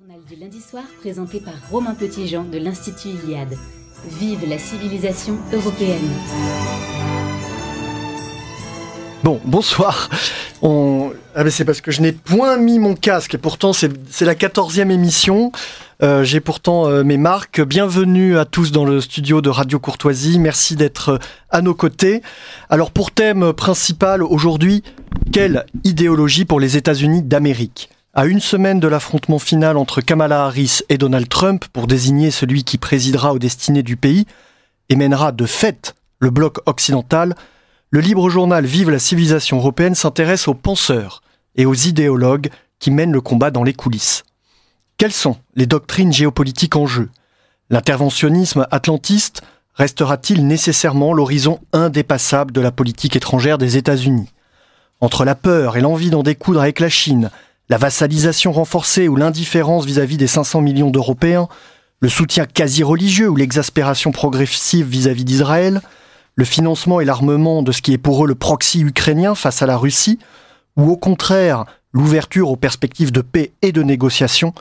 Journal du lundi soir présenté par Romain Petitjean de l'Institut Iliade. Vive la civilisation européenne. Bon, bonsoir. C'est parce que je n'ai point mis mon casque et pourtant c'est la 14e émission. J'ai pourtant mes marques. Bienvenue à tous dans le studio de Radio Courtoisie. Merci d'être à nos côtés. Alors pour thème principal aujourd'hui, quelle idéologie pour les États-Unis d'Amérique ? À une semaine de l'affrontement final entre Kamala Harris et Donald Trump pour désigner celui qui présidera aux destinées du pays et mènera de fait le bloc occidental, le libre journal Vive la civilisation européenne s'intéresse aux penseurs et aux idéologues qui mènent le combat dans les coulisses. Quelles sont les doctrines géopolitiques en jeu ? L'interventionnisme atlantiste restera-t-il nécessairement l'horizon indépassable de la politique étrangère des États-Unis ? Entre la peur et l'envie d'en découdre avec la Chine, la vassalisation renforcée ou l'indifférence vis-à-vis des 500 millions d'Européens, le soutien quasi-religieux ou l'exaspération progressive vis-à-vis d'Israël, le financement et l'armement de ce qui est pour eux le proxy ukrainien face à la Russie, ou au contraire l'ouverture aux perspectives de paix et de négociation,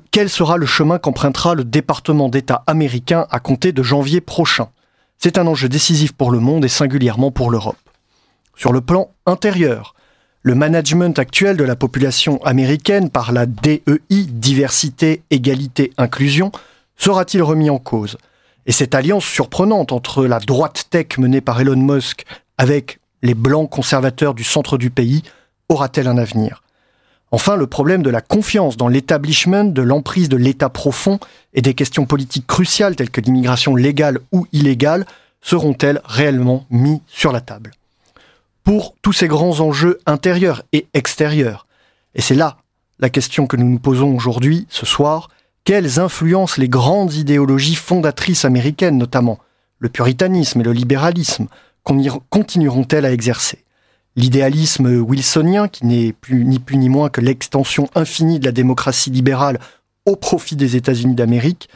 quel sera le chemin qu'empruntera le département d'État américain à compter de janvier prochain ? C'est un enjeu décisif pour le monde et singulièrement pour l'Europe. Sur le plan intérieur, le management actuel de la population américaine par la DEI, diversité, égalité, inclusion, sera-t-il remis en cause ? Et cette alliance surprenante entre la droite tech menée par Elon Musk avec les blancs conservateurs du centre du pays aura-t-elle un avenir ? Enfin, le problème de la confiance dans l'établissement, de l'emprise de l'État profond et des questions politiques cruciales telles que l'immigration légale ou illégale seront-elles réellement mis sur la table ? Pour tous ces grands enjeux intérieurs et extérieurs, et c'est là la question que nous nous posons aujourd'hui, ce soir, quelles influences les grandes idéologies fondatrices américaines, notamment le puritanisme et le libéralisme, continueront-elles à exercer ? L'idéalisme wilsonien, qui n'est ni plus ni moins que l'extension infinie de la démocratie libérale au profit des États-Unis d'Amérique,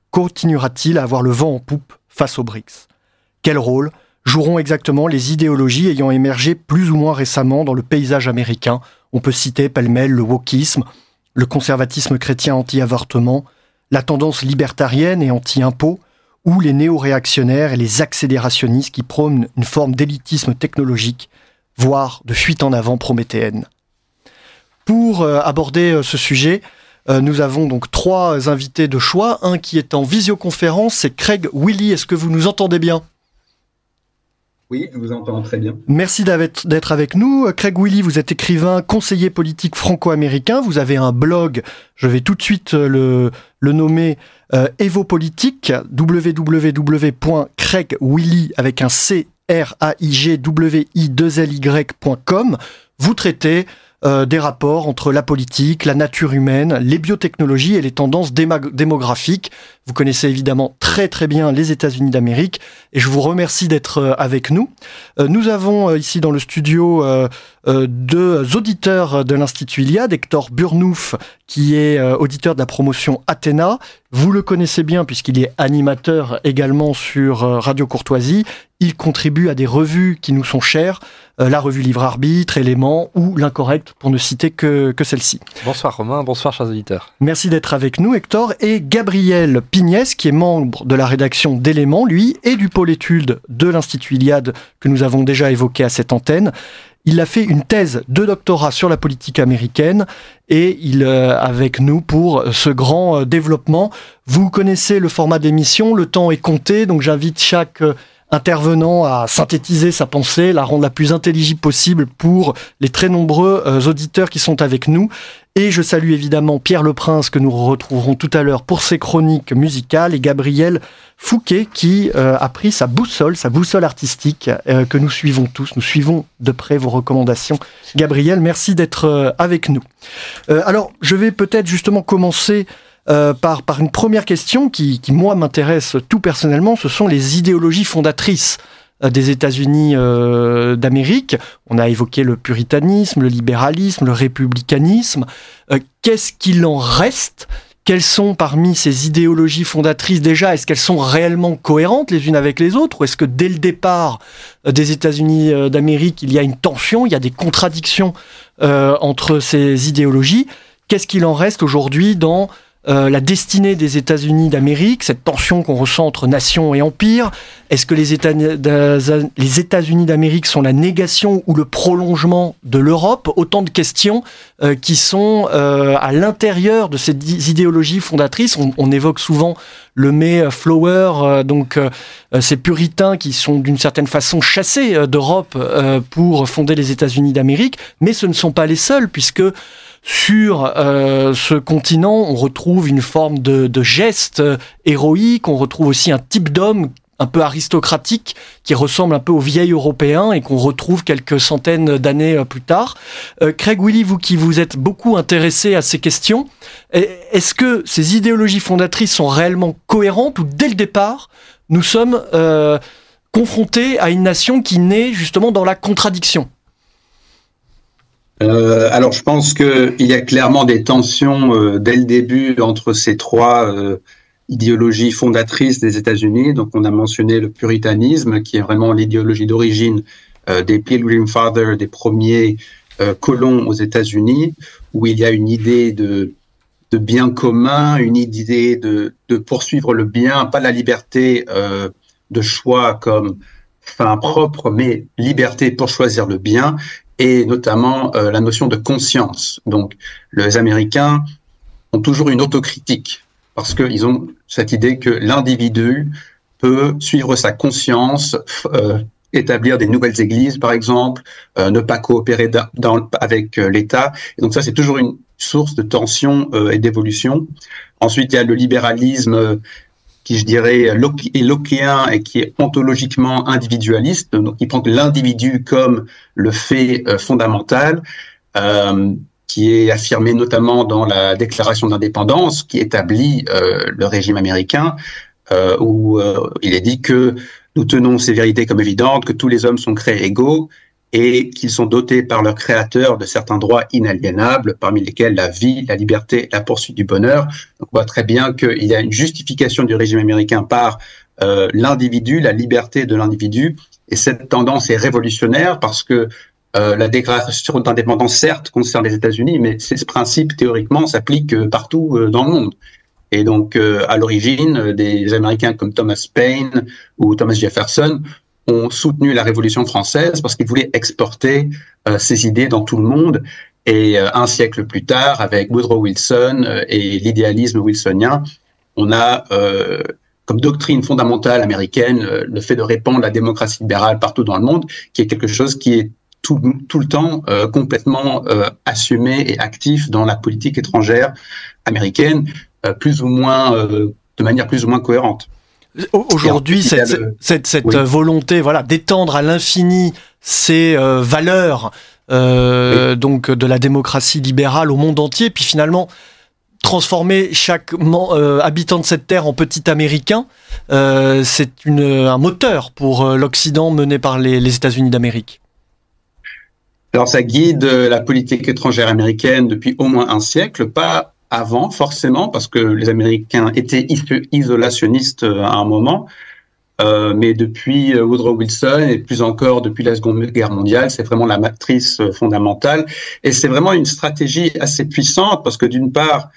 continuera-t-il à avoir le vent en poupe face aux BRICS ? Quel rôle joueront exactement les idéologies ayant émergé plus ou moins récemment dans le paysage américain ? On peut citer pêle-mêle le wokisme, le conservatisme chrétien anti-avortement, la tendance libertarienne et anti-impôt, ou les néo-réactionnaires et les accélérationnistes qui prônent une forme d'élitisme technologique, voire de fuite en avant prométhéenne. Pour aborder ce sujet, nous avons donc trois invités de choix. Un qui est en visioconférence, c'est Craig Willy. Est-ce que vous nous entendez bien ? Oui, je vous entends très bien. Merci d'être avec nous. Craig Willy, vous êtes écrivain, conseiller politique franco-américain. Vous avez un blog, je vais tout de suite le nommer Evopolitique, www.craigwilly avec un C, RAIGWI2LY.com. Vous traitez des rapports entre la politique, la nature humaine, les biotechnologies et les tendances démographiques. Vous connaissez évidemment très très bien les États-Unis d'Amérique et je vous remercie d'être avec nous. Nous avons ici dans le studio deux auditeurs de l'Institut Iliade, Hector Burnouf qui est auditeur de la promotion Athéna. Vous le connaissez bien puisqu'il est animateur également sur Radio Courtoisie. Il contribue à des revues qui nous sont chères, la revue Livre Arbitre, Éléments ou L'Incorrect, pour ne citer que celle-ci. Bonsoir Romain, bonsoir chers auditeurs. Merci d'être avec nous Hector. Et Gabriel Pignès, qui est membre de la rédaction d'Éléments, lui, et du pôle études de l'Institut Iliade, que nous avons déjà évoqué à cette antenne. Il a fait une thèse de doctorat sur la politique américaine et il est avec nous pour ce grand développement. Vous connaissez le format d'émission, le temps est compté, donc j'invite chaque intervenant à synthétiser sa pensée, la rendre la plus intelligible possible pour les très nombreux auditeurs qui sont avec nous. Et je salue évidemment Pierre Leprince que nous retrouverons tout à l'heure pour ses chroniques musicales et Gabriel Fouquet qui a pris sa boussole artistique que nous suivons tous. Nous suivons de près vos recommandations. Gabriel, merci d'être avec nous. Alors, je vais peut-être justement commencer par une première question qui moi m'intéresse tout personnellement, ce sont les idéologies fondatrices des États-Unis d'Amérique. On a évoqué le puritanisme, le libéralisme, le républicanisme. Qu'est-ce qu'il en reste ? Quelles sont parmi ces idéologies fondatrices déjà ? Est-ce qu'elles sont réellement cohérentes les unes avec les autres ? Ou est-ce que dès le départ des États-Unis d'Amérique, il y a une tension, il y a des contradictions entre ces idéologies ? qu'est-ce qu'il en reste aujourd'hui dans la destinée des États-Unis d'Amérique, cette tension qu'on ressent entre nation et empire? Est-ce que les États-Unis d'Amérique sont la négation ou le prolongement de l'Europe? Autant de questions qui sont à l'intérieur de ces idéologies fondatrices. On évoque souvent le Mayflower, donc ces puritains qui sont d'une certaine façon chassés d'Europe pour fonder les États-Unis d'Amérique, mais ce ne sont pas les seuls, puisque sur ce continent, on retrouve une forme de geste héroïque, on retrouve aussi un type d'homme un peu aristocratique qui ressemble un peu aux vieils européens et qu'on retrouve quelques centaines d'années plus tard. Craig Willy, vous qui vous êtes beaucoup intéressé à ces questions, est-ce que ces idéologies fondatrices sont réellement cohérentes ou dès le départ, nous sommes confrontés à une nation qui naît justement dans la contradiction? Alors, je pense qu'il y a clairement des tensions dès le début entre ces trois idéologies fondatrices des États-Unis. Donc, on a mentionné le puritanisme, qui est vraiment l'idéologie d'origine des Pilgrim Fathers, des premiers colons aux États-Unis, où il y a une idée de bien commun, une idée de poursuivre le bien, pas la liberté de choix comme fin propre, mais liberté pour choisir le bien, et notamment la notion de conscience. Donc, les Américains ont toujours une autocritique, parce qu'ils ont cette idée que l'individu peut suivre sa conscience, établir des nouvelles églises, par exemple, ne pas coopérer avec l'État. Et donc ça, c'est toujours une source de tension et d'évolution. Ensuite, il y a le libéralisme qui, je dirais, est lockéen et qui est ontologiquement individualiste, donc qui prend l'individu comme le fait fondamental, qui est affirmé notamment dans la Déclaration d'indépendance, qui établit le régime américain, où il est dit que nous tenons ces vérités comme évidentes, que tous les hommes sont créés égaux et qu'ils sont dotés par leur créateur de certains droits inaliénables, parmi lesquels la vie, la liberté, la poursuite du bonheur. Donc on voit très bien qu'il y a une justification du régime américain par l'individu, la liberté de l'individu, et cette tendance est révolutionnaire parce que la déclaration d'indépendance, certes, concerne les États-Unis, mais ces principes, théoriquement, s'appliquent partout dans le monde. Et donc, à l'origine, des Américains comme Thomas Paine ou Thomas Jefferson ont soutenu la Révolution française parce qu'ils voulaient exporter ces idées dans tout le monde. Et un siècle plus tard, avec Woodrow Wilson et l'idéalisme wilsonien, on a comme doctrine fondamentale américaine le fait de répandre la démocratie libérale partout dans le monde, qui est quelque chose qui est tout le temps complètement assumé et actif dans la politique étrangère américaine, plus ou moins de manière plus ou moins cohérente. Aujourd'hui, cette oui. volonté, voilà, d'étendre à l'infini ces valeurs donc de la démocratie libérale au monde entier, puis finalement transformer chaque habitant de cette terre en petit Américain, c'est un moteur pour l'Occident mené par les États-Unis d'Amérique. Alors ça guide la politique étrangère américaine depuis au moins un siècle, pas avant forcément, parce que les Américains étaient isolationnistes à un moment, mais depuis Woodrow Wilson et plus encore depuis la Seconde Guerre mondiale, c'est vraiment la matrice fondamentale, et c'est vraiment une stratégie assez puissante parce que d'une part,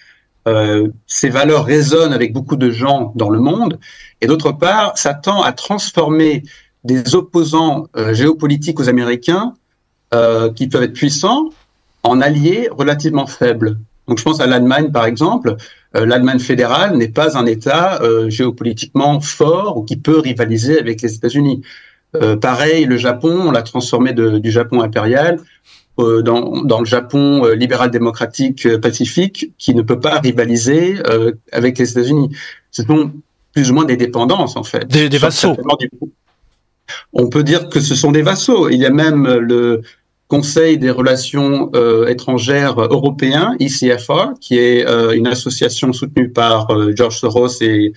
ces valeurs résonnent avec beaucoup de gens dans le monde, et d'autre part, ça tend à transformer des opposants géopolitiques aux Américains qui peuvent être puissants en alliés relativement faibles. Donc je pense à l'Allemagne par exemple. L'Allemagne fédérale n'est pas un État géopolitiquement fort ou qui peut rivaliser avec les États-Unis. Pareil, le Japon, on l'a transformé du Japon impérial dans le Japon libéral-démocratique pacifique qui ne peut pas rivaliser avec les États-Unis. Ce sont plus ou moins des dépendances en fait. Des vassaux. On peut dire que ce sont des vassaux. Il y a même le Conseil des relations étrangères européen, ECFR, qui est une association soutenue par George Soros et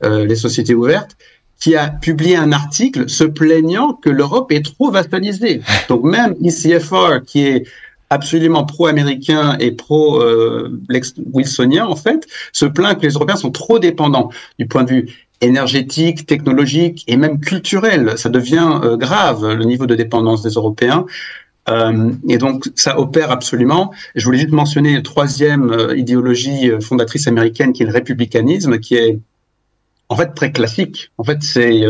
les sociétés ouvertes, qui a publié un article se plaignant que l'Europe est trop vassalisée. Donc même ECFR, qui est absolument pro-américain et pro-wilsonien, en fait, se plaint que les Européens sont trop dépendants du point de vue énergétique, technologique et même culturel. Ça devient grave, le niveau de dépendance des Européens. Et donc, ça opère absolument. Je voulais juste mentionner une troisième idéologie fondatrice américaine qui est le républicanisme, qui est en fait très classique. En fait, c'est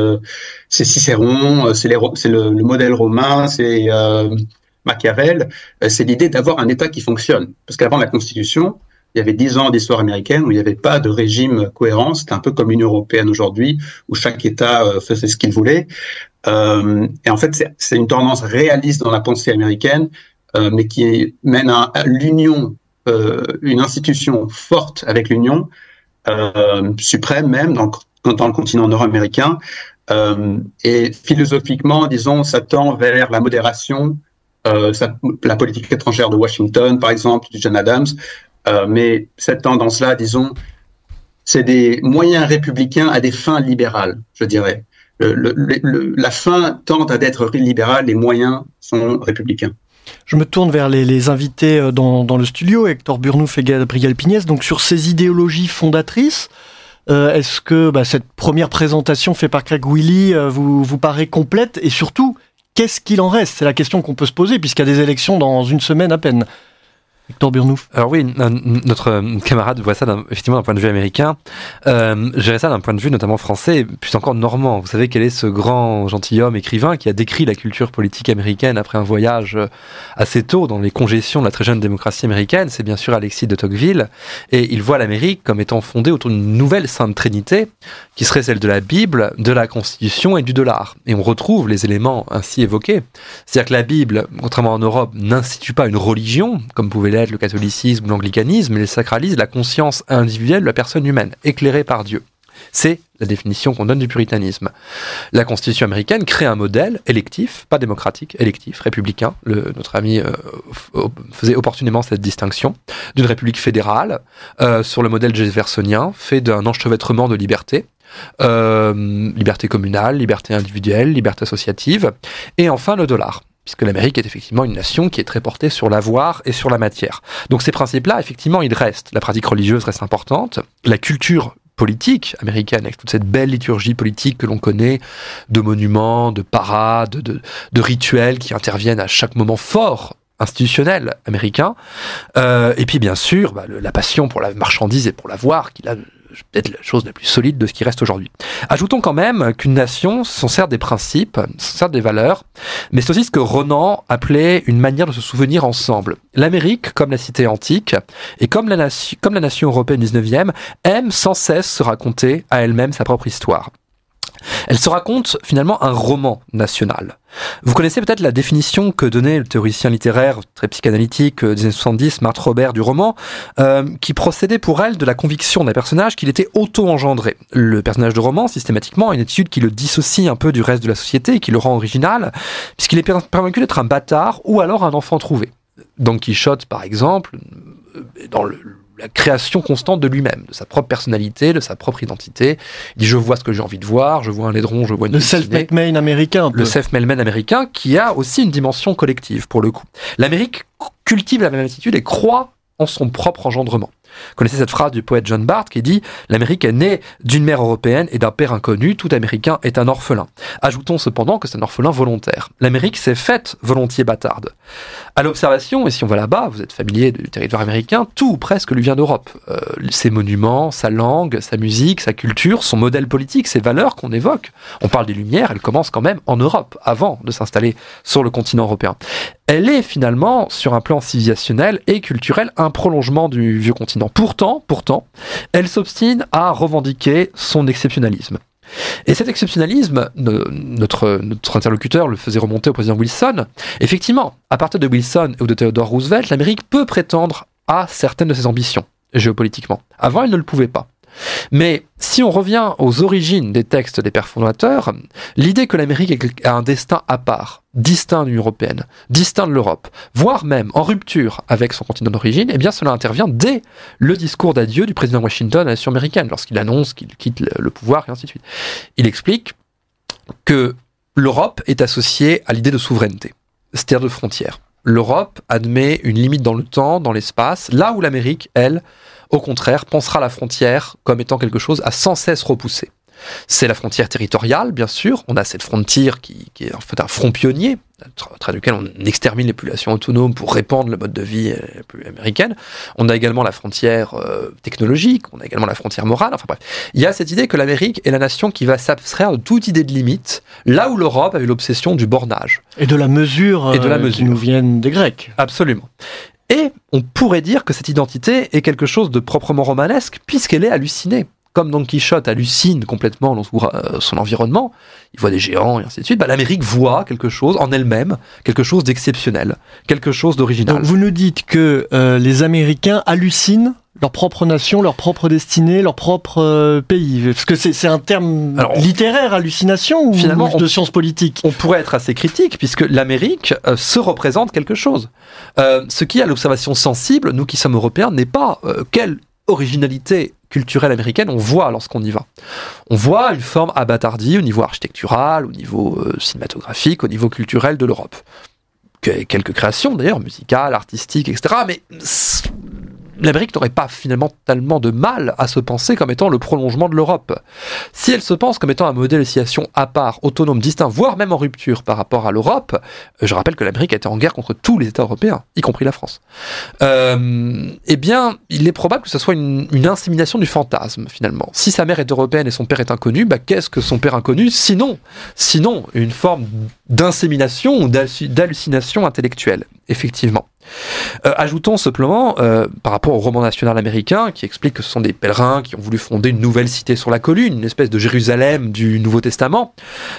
Cicéron, c'est le modèle romain, c'est Machiavel. C'est l'idée d'avoir un État qui fonctionne. Parce qu'avant la Constitution, il y avait 10 ans d'histoire américaine où il n'y avait pas de régime cohérent. C'était un peu comme l'Union européenne aujourd'hui, où chaque État faisait ce qu'il voulait. Et en fait, c'est une tendance réaliste dans la pensée américaine, mais qui mène à l'union, une institution forte avec l'union, suprême même dans le continent nord-américain. Et philosophiquement, disons, ça tend vers la modération, la politique étrangère de Washington, par exemple, du John Adams. Mais cette tendance-là, disons, c'est des moyens républicains à des fins libérales, je dirais. La fin tend à être libérale, les moyens sont républicains. Je me tourne vers les invités dans le studio, Hector Burnouf et Gabriel Pignès. Donc sur ces idéologies fondatrices, est-ce que cette première présentation faite par Craig Wiley vous paraît complète? Et surtout, qu'est-ce qu'il en reste? C'est la question qu'on peut se poser, puisqu'il y a des élections dans une semaine à peine. Hector Burnouf. Alors oui, notre camarade voit ça effectivement d'un point de vue américain. Gérer ça d'un point de vue notamment français, puis encore normand. Vous savez quel est ce grand gentilhomme écrivain qui a décrit la culture politique américaine après un voyage assez tôt dans les congestions de la très jeune démocratie américaine? C'est bien sûr Alexis de Tocqueville. Et il voit l'Amérique comme étant fondée autour d'une nouvelle sainte trinité qui serait celle de la Bible, de la Constitution et du dollar. Et on retrouve les éléments ainsi évoqués. C'est-à-dire que la Bible, contrairement en Europe, n'institue pas une religion, comme pouvait l'être le catholicisme ou l'anglicanisme, mais elle sacralise la conscience individuelle de la personne humaine, éclairée par Dieu. C'est la définition qu'on donne du puritanisme. La Constitution américaine crée un modèle électif, pas démocratique, électif, républicain. Notre ami faisait opportunément cette distinction, d'une république fédérale, sur le modèle jeffersonien, fait d'un enchevêtrement de libertés. Liberté communale, liberté individuelle, liberté associative, et enfin le dollar, puisque l'Amérique est effectivement une nation qui est très portée sur l'avoir et sur la matière. Donc ces principes-là, effectivement, ils restent. La pratique religieuse reste importante, la culture politique américaine, avec toute cette belle liturgie politique que l'on connaît, de monuments, de parades, de rituels qui interviennent à chaque moment fort institutionnel américain, et puis bien sûr la passion pour la marchandise et pour l'avoir, qui est peut-être la chose la plus solide de ce qui reste aujourd'hui. Ajoutons quand même qu'une nation, ce sont certes des principes, ce sont certes des valeurs, mais c'est aussi ce que Renan appelait une manière de se souvenir ensemble. L'Amérique, comme la cité antique, et comme la nation européenne du 19e, aime sans cesse se raconter à elle-même sa propre histoire. Elle se raconte finalement un roman national. Vous connaissez peut-être la définition que donnait le théoricien littéraire très psychanalytique des années 70, Marthe Robert du roman, qui procédait pour elle de la conviction d'un personnage qu'il était auto-engendré. Le personnage de roman, systématiquement, a une attitude qui le dissocie un peu du reste de la société et qui le rend original, puisqu'il est pervaincu d'être un bâtard ou alors un enfant trouvé. Don Quichotte, par exemple, dans la création constante de lui-même, de sa propre personnalité, de sa propre identité. Il dit « je vois ce que j'ai envie de voir, je vois un laidron, je vois une... » Le self-made man américain. Le self-made man américain qui a aussi une dimension collective, pour le coup. L'Amérique cultive la même attitude et croit en son propre engendrement. Vous connaissez cette phrase du poète John Bart qui dit « L'Amérique est née d'une mère européenne et d'un père inconnu, tout Américain est un orphelin. » Ajoutons cependant que c'est un orphelin volontaire. L'Amérique s'est faite volontiers bâtarde. À l'observation, et si on va là-bas, vous êtes familier du territoire américain, tout ou presque lui vient d'Europe. Ses monuments, sa langue, sa musique, sa culture, son modèle politique, ses valeurs qu'on évoque. On parle des Lumières, elles commencent quand même en Europe, avant de s'installer sur le continent européen. Elle est finalement, sur un plan civilisationnel et culturel, un prolongement du vieux continent. Pourtant, elle s'obstine à revendiquer son exceptionnalisme. Et cet exceptionnalisme, notre interlocuteur le faisait remonter au président Wilson. Effectivement, à partir de Wilson ou de Theodore Roosevelt, l'Amérique peut prétendre à certaines de ses ambitions, géopolitiquement. Avant, elle ne le pouvait pas. Mais si on revient aux origines des textes des pères fondateurs, l'idée que l'Amérique a un destin à part, distinct de l'Union européenne, distinct de l'Europe, voire même en rupture avec son continent d'origine, eh bien cela intervient dès le discours d'adieu du président Washington à la nation américaine, lorsqu'il annonce qu'il quitte le pouvoir et ainsi de suite. Il explique que l'Europe est associée à l'idée de souveraineté, c'est-à-dire de frontières. L'Europe admet une limite dans le temps, dans l'espace, là où l'Amérique, elle, au contraire, pensera la frontière comme étant quelque chose à sans cesse repousser. C'est la frontière territoriale, bien sûr. On a cette frontière qui est en fait un front pionnier, à travers lequel on extermine les populations autonomes pour répandre le mode de vie américaine. On a également la frontière technologique, on a également la frontière morale, enfin bref. Il y a cette idée que l'Amérique est la nation qui va s'abstraire de toute idée de limite, là où l'Europe avait l'obsession du bornage. Et de la mesure, qui nous viennent des Grecs. Absolument. Et on pourrait dire que cette identité est quelque chose de proprement romanesque, puisqu'elle est hallucinée. Comme Don Quichotte hallucine complètement dans son environnement, il voit des géants et ainsi de suite, l'Amérique voit quelque chose en elle-même, quelque chose d'exceptionnel, quelque chose d'original. Donc vous nous dites que les Américains hallucinent leur propre nation, leur propre destinée, leur propre pays. Parce que c'est un terme littéraire, hallucination, ou finalement, de sciences politiques? On pourrait être assez critique, puisque l'Amérique se représente quelque chose. Ce qui, à l'observation sensible, nous qui sommes Européens, n'est pas quelle originalité culturelle américaine on voit lorsqu'on y va. On voit une forme abâtardie au niveau architectural, au niveau cinématographique, au niveau culturel de l'Europe. Quelques créations d'ailleurs, musicales, artistiques, etc. Mais l'Amérique n'aurait pas finalement tellement de mal à se penser comme étant le prolongement de l'Europe. Si elle se pense comme étant un modèle de civilisation à part, autonome, distinct, voire même en rupture par rapport à l'Europe, je rappelle que l'Amérique a été en guerre contre tous les États européens, y compris la France. Eh bien, il est probable que ce soit une insémination du fantasme, finalement. Si sa mère est européenne et son père est inconnu, qu'est-ce que son père inconnu, sinon une forme d'insémination ou d'hallucination intellectuelle, effectivement. Ajoutons simplement, par rapport au roman national américain, qui explique que ce sont des pèlerins qui ont voulu fonder une nouvelle cité sur la colline, une espèce de Jérusalem du Nouveau Testament,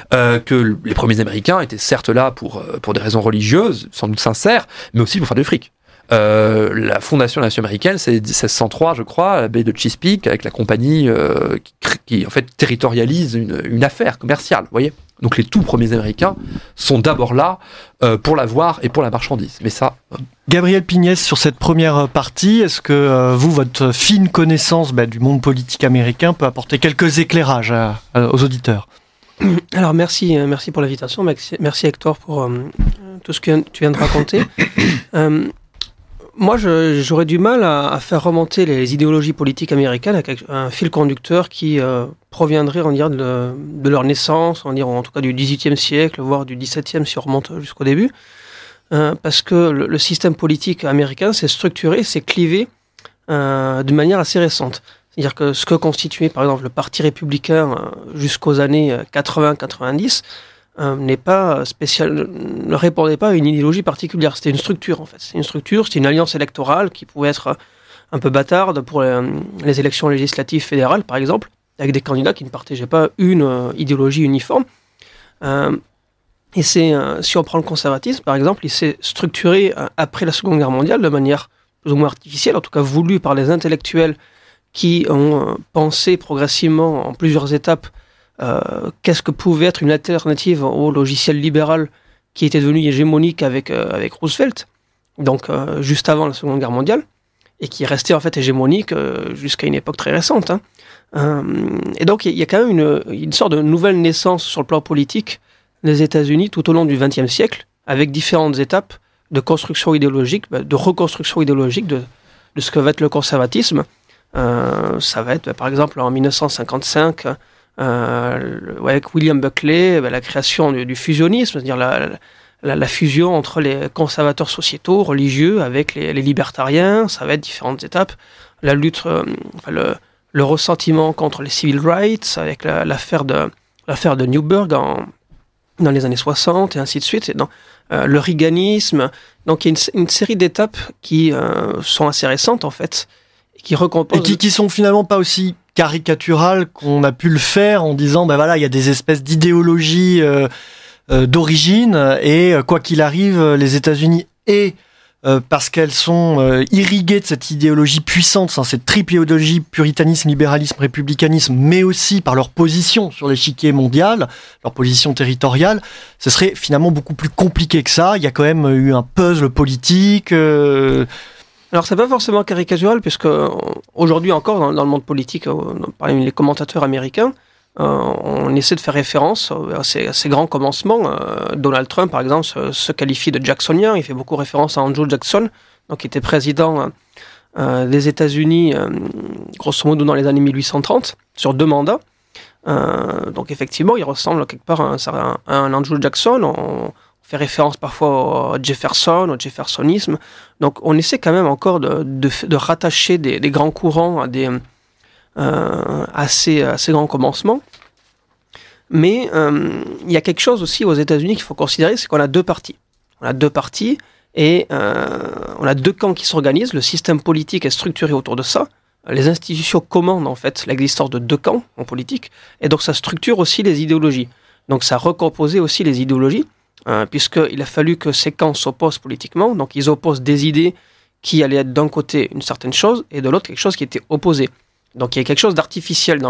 que les premiers Américains étaient certes là pour des raisons religieuses, sans doute sincères, mais aussi pour faire du fric. La fondation de la nation américaine, c'est 1603, je crois, à la baie de Chesapeake, avec la compagnie qui en fait territorialise une affaire commerciale, vous voyez. Donc les tout premiers Américains sont d'abord là pour l'avoir et pour la marchandise. Mais ça... Gabriel Pignès, sur cette première partie, est-ce que votre fine connaissance du monde politique américain peut apporter quelques éclairages aux auditeurs? Alors merci pour l'invitation, merci Hector pour tout ce que tu viens de raconter. Moi, j'aurais du mal à faire remonter les idéologies politiques américaines avec un fil conducteur qui proviendrait, on dirait, de leur naissance, on dirait, en tout cas du XVIIIe siècle, voire du XVIIe si on remonte jusqu'au début. Parce que le système politique américain s'est structuré, s'est clivé de manière assez récente. C'est-à-dire que ce que constituait, par exemple, le Parti républicain jusqu'aux années 80-90, ne répondait pas à une idéologie particulière. C'était une structure, en fait. C'était une alliance électorale qui pouvait être un peu bâtarde pour les élections législatives fédérales, par exemple, avec des candidats qui ne partageaient pas une idéologie uniforme. Et si on prend le conservatisme, par exemple, il s'est structuré après la Seconde Guerre mondiale de manière plus ou moins artificielle, en tout cas voulue par les intellectuels qui ont pensé progressivement en plusieurs étapes qu'est-ce que pouvait être une alternative au logiciel libéral qui était devenu hégémonique avec Roosevelt, donc juste avant la Seconde Guerre mondiale, et qui est resté en fait hégémonique jusqu'à une époque très récente. Et donc il y a quand même une sorte de nouvelle naissance sur le plan politique des États-Unis tout au long du XXe siècle, avec différentes étapes de construction idéologique, de reconstruction idéologique de ce que va être le conservatisme. Ça va être par exemple en 1955 avec William Buckley, la création du fusionnisme, c'est-à-dire la fusion entre les conservateurs sociétaux, religieux, avec les libertariens. Ça va être différentes étapes. La lutte, le ressentiment contre les civil rights, avec l'affaire de Newburgh dans les années 60, et ainsi de suite. Le reaganisme. Donc il y a une série d'étapes qui sont assez récentes, en fait, et qui recomposent... Et qui sont finalement pas aussi caricaturales qu'on a pu le faire en disant, il y a des espèces d'idéologies d'origine, et quoi qu'il arrive, les États-Unis parce qu'elles sont irriguées de cette idéologie puissante, cette triple idéologie, puritanisme, libéralisme, républicanisme, mais aussi par leur position sur l'échiquier mondial, leur position territoriale, ce serait finalement beaucoup plus compliqué que ça. Il y a quand même eu un puzzle politique. Alors c'est pas forcément caricatural, puisque aujourd'hui encore dans le monde politique, parmi les commentateurs américains, on essaie de faire référence à ces grands commencements. Donald Trump, par exemple, se qualifie de jacksonien. Il fait beaucoup référence à Andrew Jackson, donc qui était président des États-Unis, grosso modo dans les années 1830, sur 2 mandats. Donc effectivement, il ressemble quelque part à un Andrew Jackson. On fait référence parfois au Jefferson, au jeffersonisme. Donc on essaie quand même encore de rattacher des grands courants à ces grands commencements. Mais il y a quelque chose aussi aux États-Unis qu'il faut considérer, c'est qu'on a deux partis. On a deux partis et on a deux camps qui s'organisent. Le système politique est structuré autour de ça. Les institutions commandent en fait l'existence de deux camps en politique, et donc ça structure aussi les idéologies. Donc ça a recomposé aussi les idéologies, puisqu'il a fallu que ces camps s'opposent politiquement. Donc ils opposent des idées qui allaient être d'un côté une certaine chose, et de l'autre quelque chose qui était opposé. Donc il y a quelque chose d'artificiel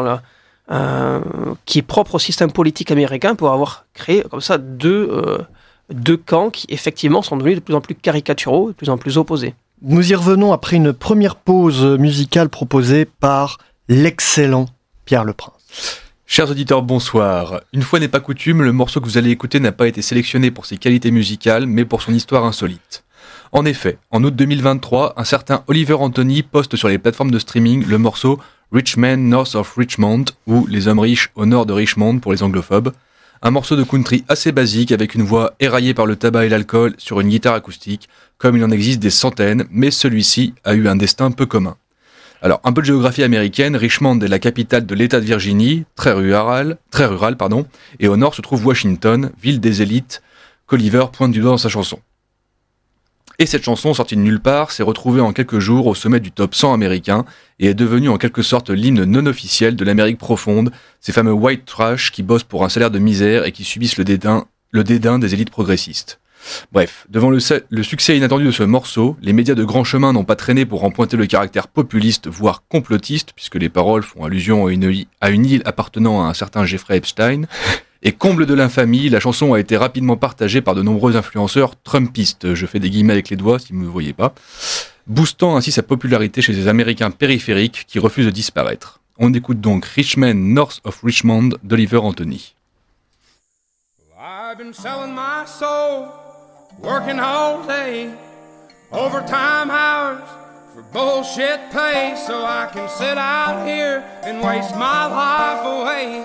qui est propre au système politique américain pour avoir créé comme ça deux camps qui effectivement sont devenus de plus en plus caricaturaux, de plus en plus opposés. Nous y revenons après une première pause musicale proposée par l'excellent Pierre Leprince. Chers auditeurs, bonsoir. Une fois n'est pas coutume, le morceau que vous allez écouter n'a pas été sélectionné pour ses qualités musicales, mais pour son histoire insolite. En effet, en août 2023, un certain Oliver Anthony poste sur les plateformes de streaming le morceau Rich Men North of Richmond, ou Les hommes riches au nord de Richmond pour les anglophobes. Un morceau de country assez basique avec une voix éraillée par le tabac et l'alcool sur une guitare acoustique, comme il en existe des centaines, mais celui-ci a eu un destin peu commun. Alors, un peu de géographie américaine, Richmond est la capitale de l'État de Virginie, très rural, et au nord se trouve Washington, ville des élites, qu'Oliver pointe du doigt dans sa chanson. Et cette chanson, sortie de nulle part, s'est retrouvée en quelques jours au sommet du top 100 américain et est devenue en quelque sorte l'hymne non officiel de l'Amérique profonde, ces fameux white trash qui bossent pour un salaire de misère et qui subissent le dédain des élites progressistes. Bref, devant le succès inattendu de ce morceau, les médias de grand chemin n'ont pas traîné pour en pointer le caractère populiste, voire complotiste, puisque les paroles font allusion à une île appartenant à un certain Jeffrey Epstein. Et comble de l'infamie, la chanson a été rapidement partagée par de nombreux influenceurs trumpistes, je fais des guillemets avec les doigts si vous ne me voyez pas, boostant ainsi sa popularité chez les Américains périphériques qui refusent de disparaître. On écoute donc Rich Men North of Richmond d'Oliver Anthony. I've been selling my soul, working all day, overtime hours for bullshit pay, so I can sit out here and waste my life away.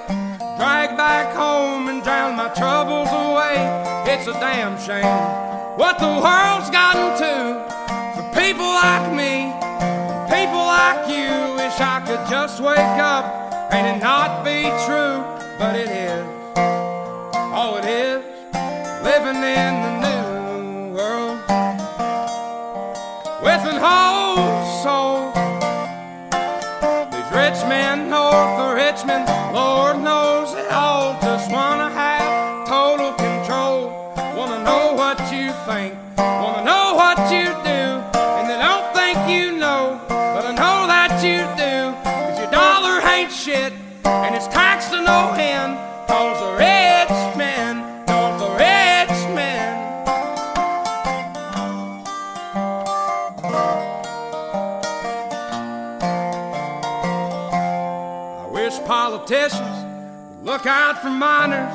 Drag back home and drown my troubles away. It's a damn shame what the world's gotten to for people like me, people like you. Wish I could just wake up and it not be true, but it is. Oh, it is living in the new world with an whole soul. These rich men north of Richmond, Lord knows they all just wanna have total control. Wanna know what you think, wanna know what you do, and they don't think you know, but I know that you do. 'Cause your dollar ain't shit, and it's taxed to no end. 'Cause the rich men, north of Richmond. I wish politicians would look out for miners,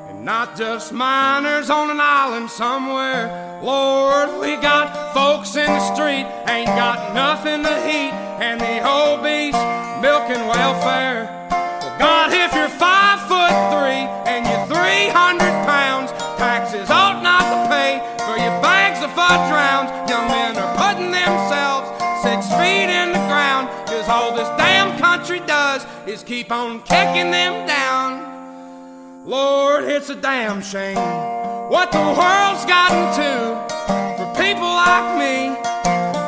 and not just miners on an island somewhere. Lord, we got folks in the street, ain't got nothing to eat, and the obese milking welfare. Well, God, if you're 5'3" and you're 300 pounds, taxes ought not to pay for your bags of fudge rounds. Young men are putting themselves 6 feet in the ground, 'cause all this damn country does is keep on kicking them down. Lord, it's a damn shame what the world's gotten to for people like me,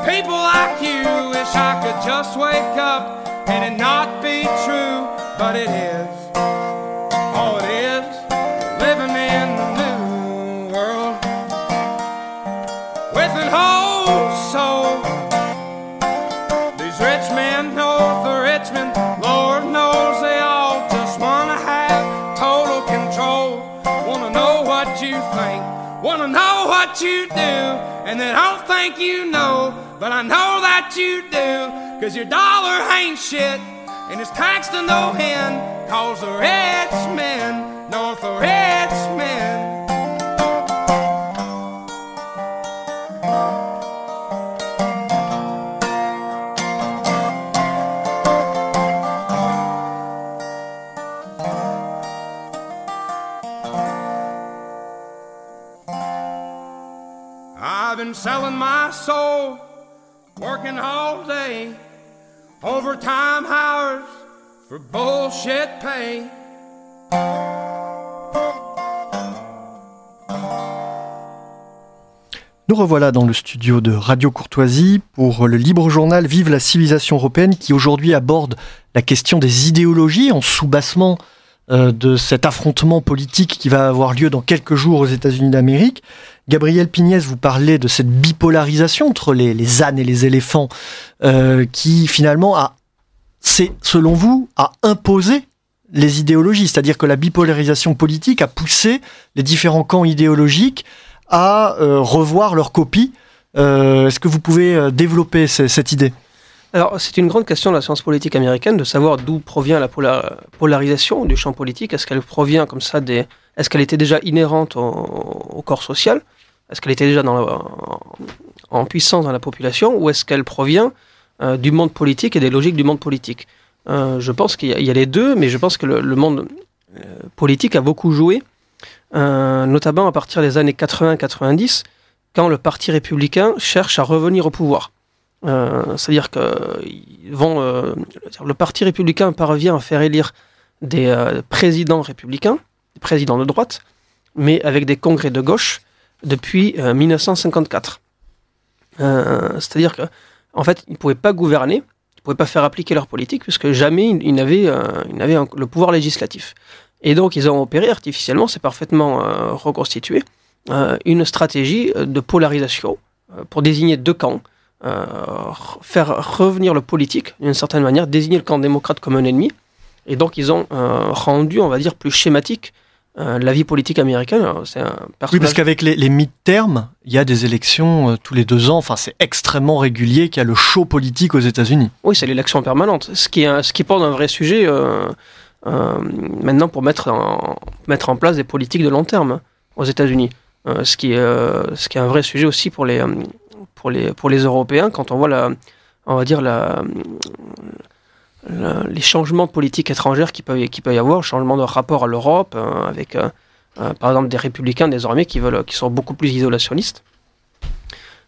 people like you. Wish I could just wake up and it not be true, but it is. Oh, it is living in the new world with an whole soul. These rich men north of Richmond, Lord knows they all just wanna have total control. Wanna know what you think, wanna know what you do, and they don't think you know, but I know that you do. 'Cause your dollar ain't shit, and it's taxed to no end. 'Cause the rich men, north of Richmond. I'm selling my soul, working all day, overtime hours for bullshit pay. Nous revoilà dans le studio de Radio Courtoisie pour le libre journal Vive la civilisation européenne qui aujourd'hui aborde la question des idéologies en sous-bassement de cet affrontement politique qui va avoir lieu dans quelques jours aux États-Unis d'Amérique. Gabriel Pignès, vous parlez de cette bipolarisation entre les ânes et les éléphants qui finalement selon vous, a imposé les idéologies. C'est-à-dire que la bipolarisation politique a poussé les différents camps idéologiques à revoir leur copie. Est-ce que vous pouvez développer cette idée ? Alors, c'est une grande question de la science politique américaine de savoir d'où provient la polarisation du champ politique. Est-ce qu'elle provient comme ça est-ce qu'elle était déjà inhérente au corps social ? Est-ce qu'elle était déjà en puissance dans la population ? Ou est-ce qu'elle provient du monde politique et des logiques du monde politique ? Je pense qu'il y a les deux, mais je pense que le monde politique a beaucoup joué, notamment à partir des années 80-90, quand le Parti républicain cherche à revenir au pouvoir. C'est-à-dire que le Parti républicain parvient à faire élire des présidents républicains, des présidents de droite, mais avec des congrès de gauche depuis 1954. C'est-à-dire que, en fait, ils ne pouvaient pas gouverner, ils ne pouvaient pas faire appliquer leur politique, puisque jamais ils n'avaient le pouvoir législatif. Et donc, ils ont opéré artificiellement, c'est parfaitement reconstitué, une stratégie de polarisation pour désigner deux camps, faire revenir le politique d'une certaine manière, désigner le camp démocrate comme un ennemi, et donc ils ont rendu, on va dire, plus schématique la vie politique américaine. C'est un personnage... Oui, parce qu'avec les mid-terms, il y a des élections tous les 2 ans, enfin c'est extrêmement régulier qu'il y a le show politique aux États-Unis. Oui, c'est l'élection permanente, ce qui porte un vrai sujet maintenant pour mettre en place des politiques de long terme aux États-Unis, ce qui est un vrai sujet aussi pour les Européens, quand on voit les changements de politique étrangère qu'il peut y avoir, le changement de rapport à l'Europe, avec par exemple des républicains désormais qui sont beaucoup plus isolationnistes.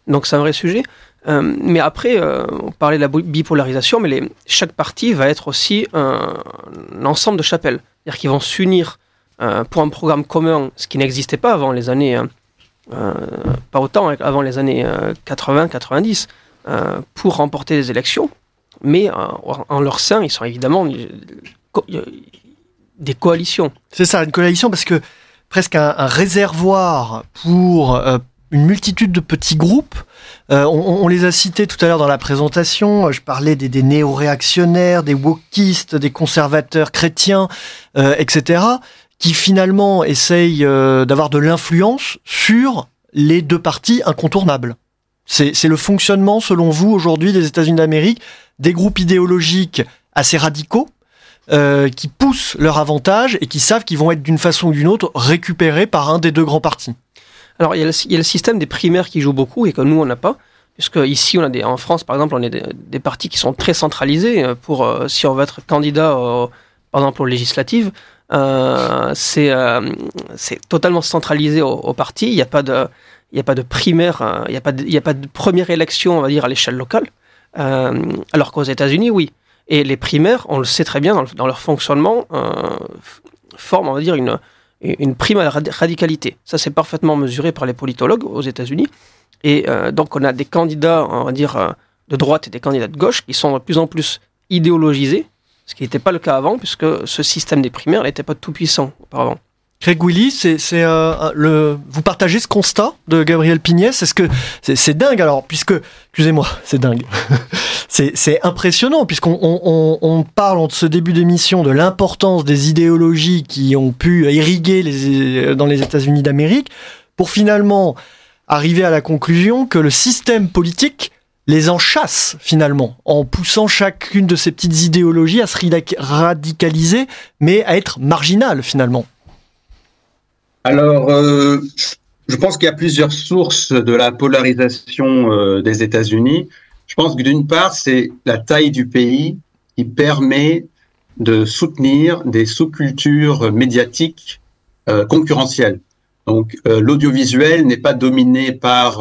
Donc c'est un vrai sujet. Mais après, on parlait de la bipolarisation, mais chaque parti va être aussi un ensemble de chapelles. C'est-à-dire qu'ils vont s'unir pour un programme commun, ce qui n'existait pas avant les années... pas autant avant les années 80-90, pour remporter les élections, mais en leur sein, ils sont évidemment des coalitions. C'est ça, une coalition, parce que presque un réservoir pour une multitude de petits groupes. On les a cités tout à l'heure dans la présentation. Je parlais des néo-réactionnaires, des wokistes, des conservateurs chrétiens, etc., qui finalement essayent d'avoir de l'influence sur les deux partis incontournables. C'est le fonctionnement, selon vous, aujourd'hui, des États-Unis d'Amérique, des groupes idéologiques assez radicaux, qui poussent leur avantage et qui savent qu'ils vont être d'une façon ou d'une autre récupérés par un des deux grands partis. Alors, il y a le système des primaires qui joue beaucoup et que nous, on n'a pas. Puisque ici, en France, par exemple, on a des partis qui sont très centralisés. Si on veut être candidat, par exemple, aux législatives, c'est totalement centralisé au parti. Il n'y a pas de primaire, il n'y a pas de première élection, on va dire, à l'échelle locale. Alors qu'aux États-Unis, oui. Et les primaires, on le sait très bien, dans leur fonctionnement, forment, on va dire, une prime à la radicalité. Ça, c'est parfaitement mesuré par les politologues aux États-Unis. Et donc, on a des candidats, on va dire, de droite et des candidats de gauche qui sont de plus en plus idéologisés, ce qui n'était pas le cas avant, puisque ce système des primaires n'était pas tout puissant auparavant. Craig Willy, vous partagez ce constat de Gabriel Pignès? Est-ce que c'est dingue alors, excusez-moi, c'est dingue. c'est impressionnant puisqu'on parle en ce début d'émission de l'importance des idéologies qui ont pu irriguer dans les États-Unis d'Amérique pour finalement arriver à la conclusion que le système politique les enchasse finalement, en poussant chacune de ces petites idéologies à se radicaliser, mais à être marginales finalement. Alors, je pense qu'il y a plusieurs sources de la polarisation des États-Unis. Je pense que d'une part, c'est la taille du pays qui permet de soutenir des sous-cultures médiatiques concurrentielles. Donc, l'audiovisuel n'est pas dominé par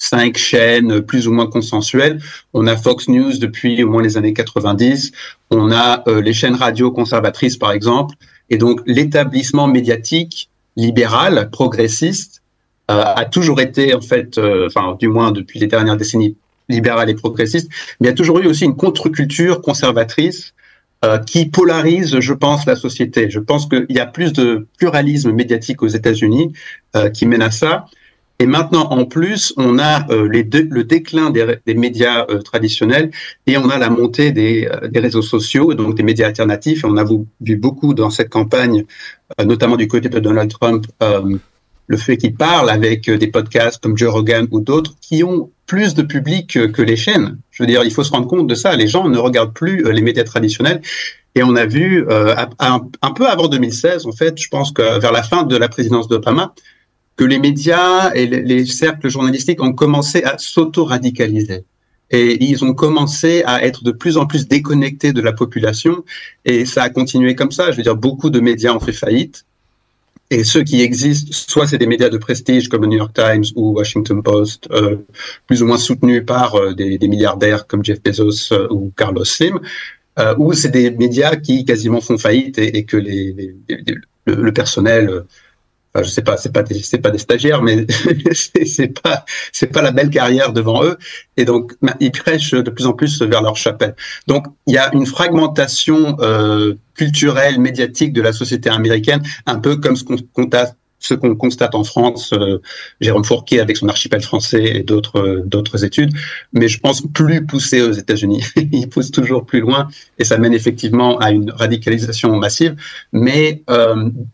5 chaînes plus ou moins consensuelles. On a Fox News depuis au moins les années 90. On a les chaînes radio conservatrices, par exemple. Et donc, l'établissement médiatique libéral, progressiste, a toujours été, en fait, du moins depuis les dernières décennies, libéral et progressiste. Mais il y a toujours eu aussi une contre-culture conservatrice qui polarise, je pense, la société. Je pense qu'il y a plus de pluralisme médiatique aux États-Unis qui mène à ça. Et maintenant, en plus, on a le déclin des médias traditionnels et on a la montée des réseaux sociaux, donc des médias alternatifs. Et on a vu beaucoup dans cette campagne, notamment du côté de Donald Trump, le fait qu'il parle avec des podcasts comme Joe Rogan ou d'autres qui ont plus de public que les chaînes. Je veux dire, il faut se rendre compte de ça. Les gens ne regardent plus les médias traditionnels. Et on a vu, un peu avant 2016, en fait, je pense que vers la fin de la présidence d'Obama, que les médias et les cercles journalistiques ont commencé à s'auto-radicaliser. Et ils ont commencé à être de plus en plus déconnectés de la population. Et ça a continué comme ça. Je veux dire, beaucoup de médias ont fait faillite. Et ceux qui existent, soit c'est des médias de prestige comme le New York Times ou Washington Post, plus ou moins soutenus par des milliardaires comme Jeff Bezos ou Carlos Slim, ou c'est des médias qui quasiment font faillite et que le personnel... Enfin, je sais pas, c'est pas des stagiaires, mais c'est pas la belle carrière devant eux. Et donc, ils prêchent de plus en plus vers leur chapelle. Donc, il y a une fragmentation culturelle, médiatique de la société américaine, un peu comme ce qu'on constate en France, Jérôme Fourquet avec son archipel français et d'autres études, mais je pense plus poussé aux États-Unis. Ils poussent toujours plus loin et ça mène effectivement à une radicalisation massive, mais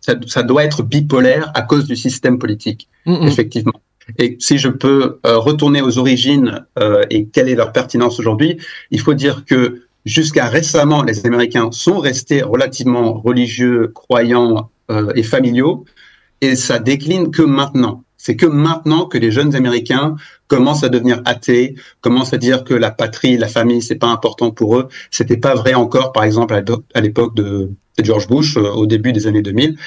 ça doit être bipolaire à cause du système politique, effectivement. Et si je peux retourner aux origines et quelle est leur pertinence aujourd'hui, il faut dire que jusqu'à récemment, les Américains sont restés relativement religieux, croyants et familiaux. Et ça décline que maintenant. C'est que maintenant que les jeunes Américains commencent à devenir athées, commencent à dire que la patrie, la famille, c'est pas important pour eux. C'était pas vrai encore, par exemple, à l'époque de George Bush, au début des années 2000.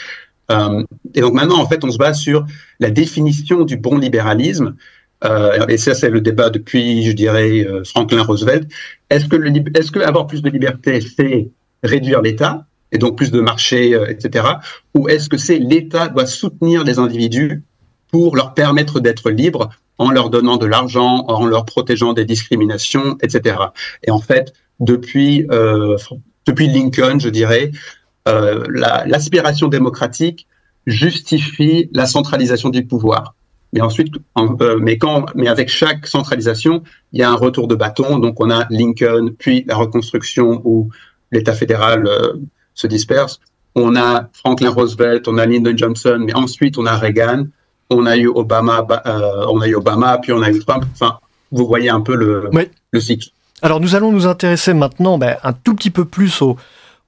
Et donc maintenant, en fait, on se base sur la définition du bon libéralisme. Et ça, c'est le débat depuis, je dirais, Franklin Roosevelt. Est-ce que avoir plus de liberté, c'est réduire l'État? Et donc plus de marché, etc. Ou est-ce que c'est l'État doit soutenir les individus pour leur permettre d'être libres en leur donnant de l'argent, en leur protégeant des discriminations, etc. Et en fait, depuis Lincoln, je dirais, l'aspiration démocratique justifie la centralisation du pouvoir. Mais ensuite, mais avec chaque centralisation, il y a un retour de bâton. Donc on a Lincoln, puis la reconstruction où l'État fédéral se disperse. On a Franklin Roosevelt, on a Lyndon Johnson, mais ensuite on a Reagan, on a eu Obama, puis on a eu Trump. Enfin, vous voyez un peu le cycle. Alors nous allons nous intéresser maintenant un tout petit peu plus aux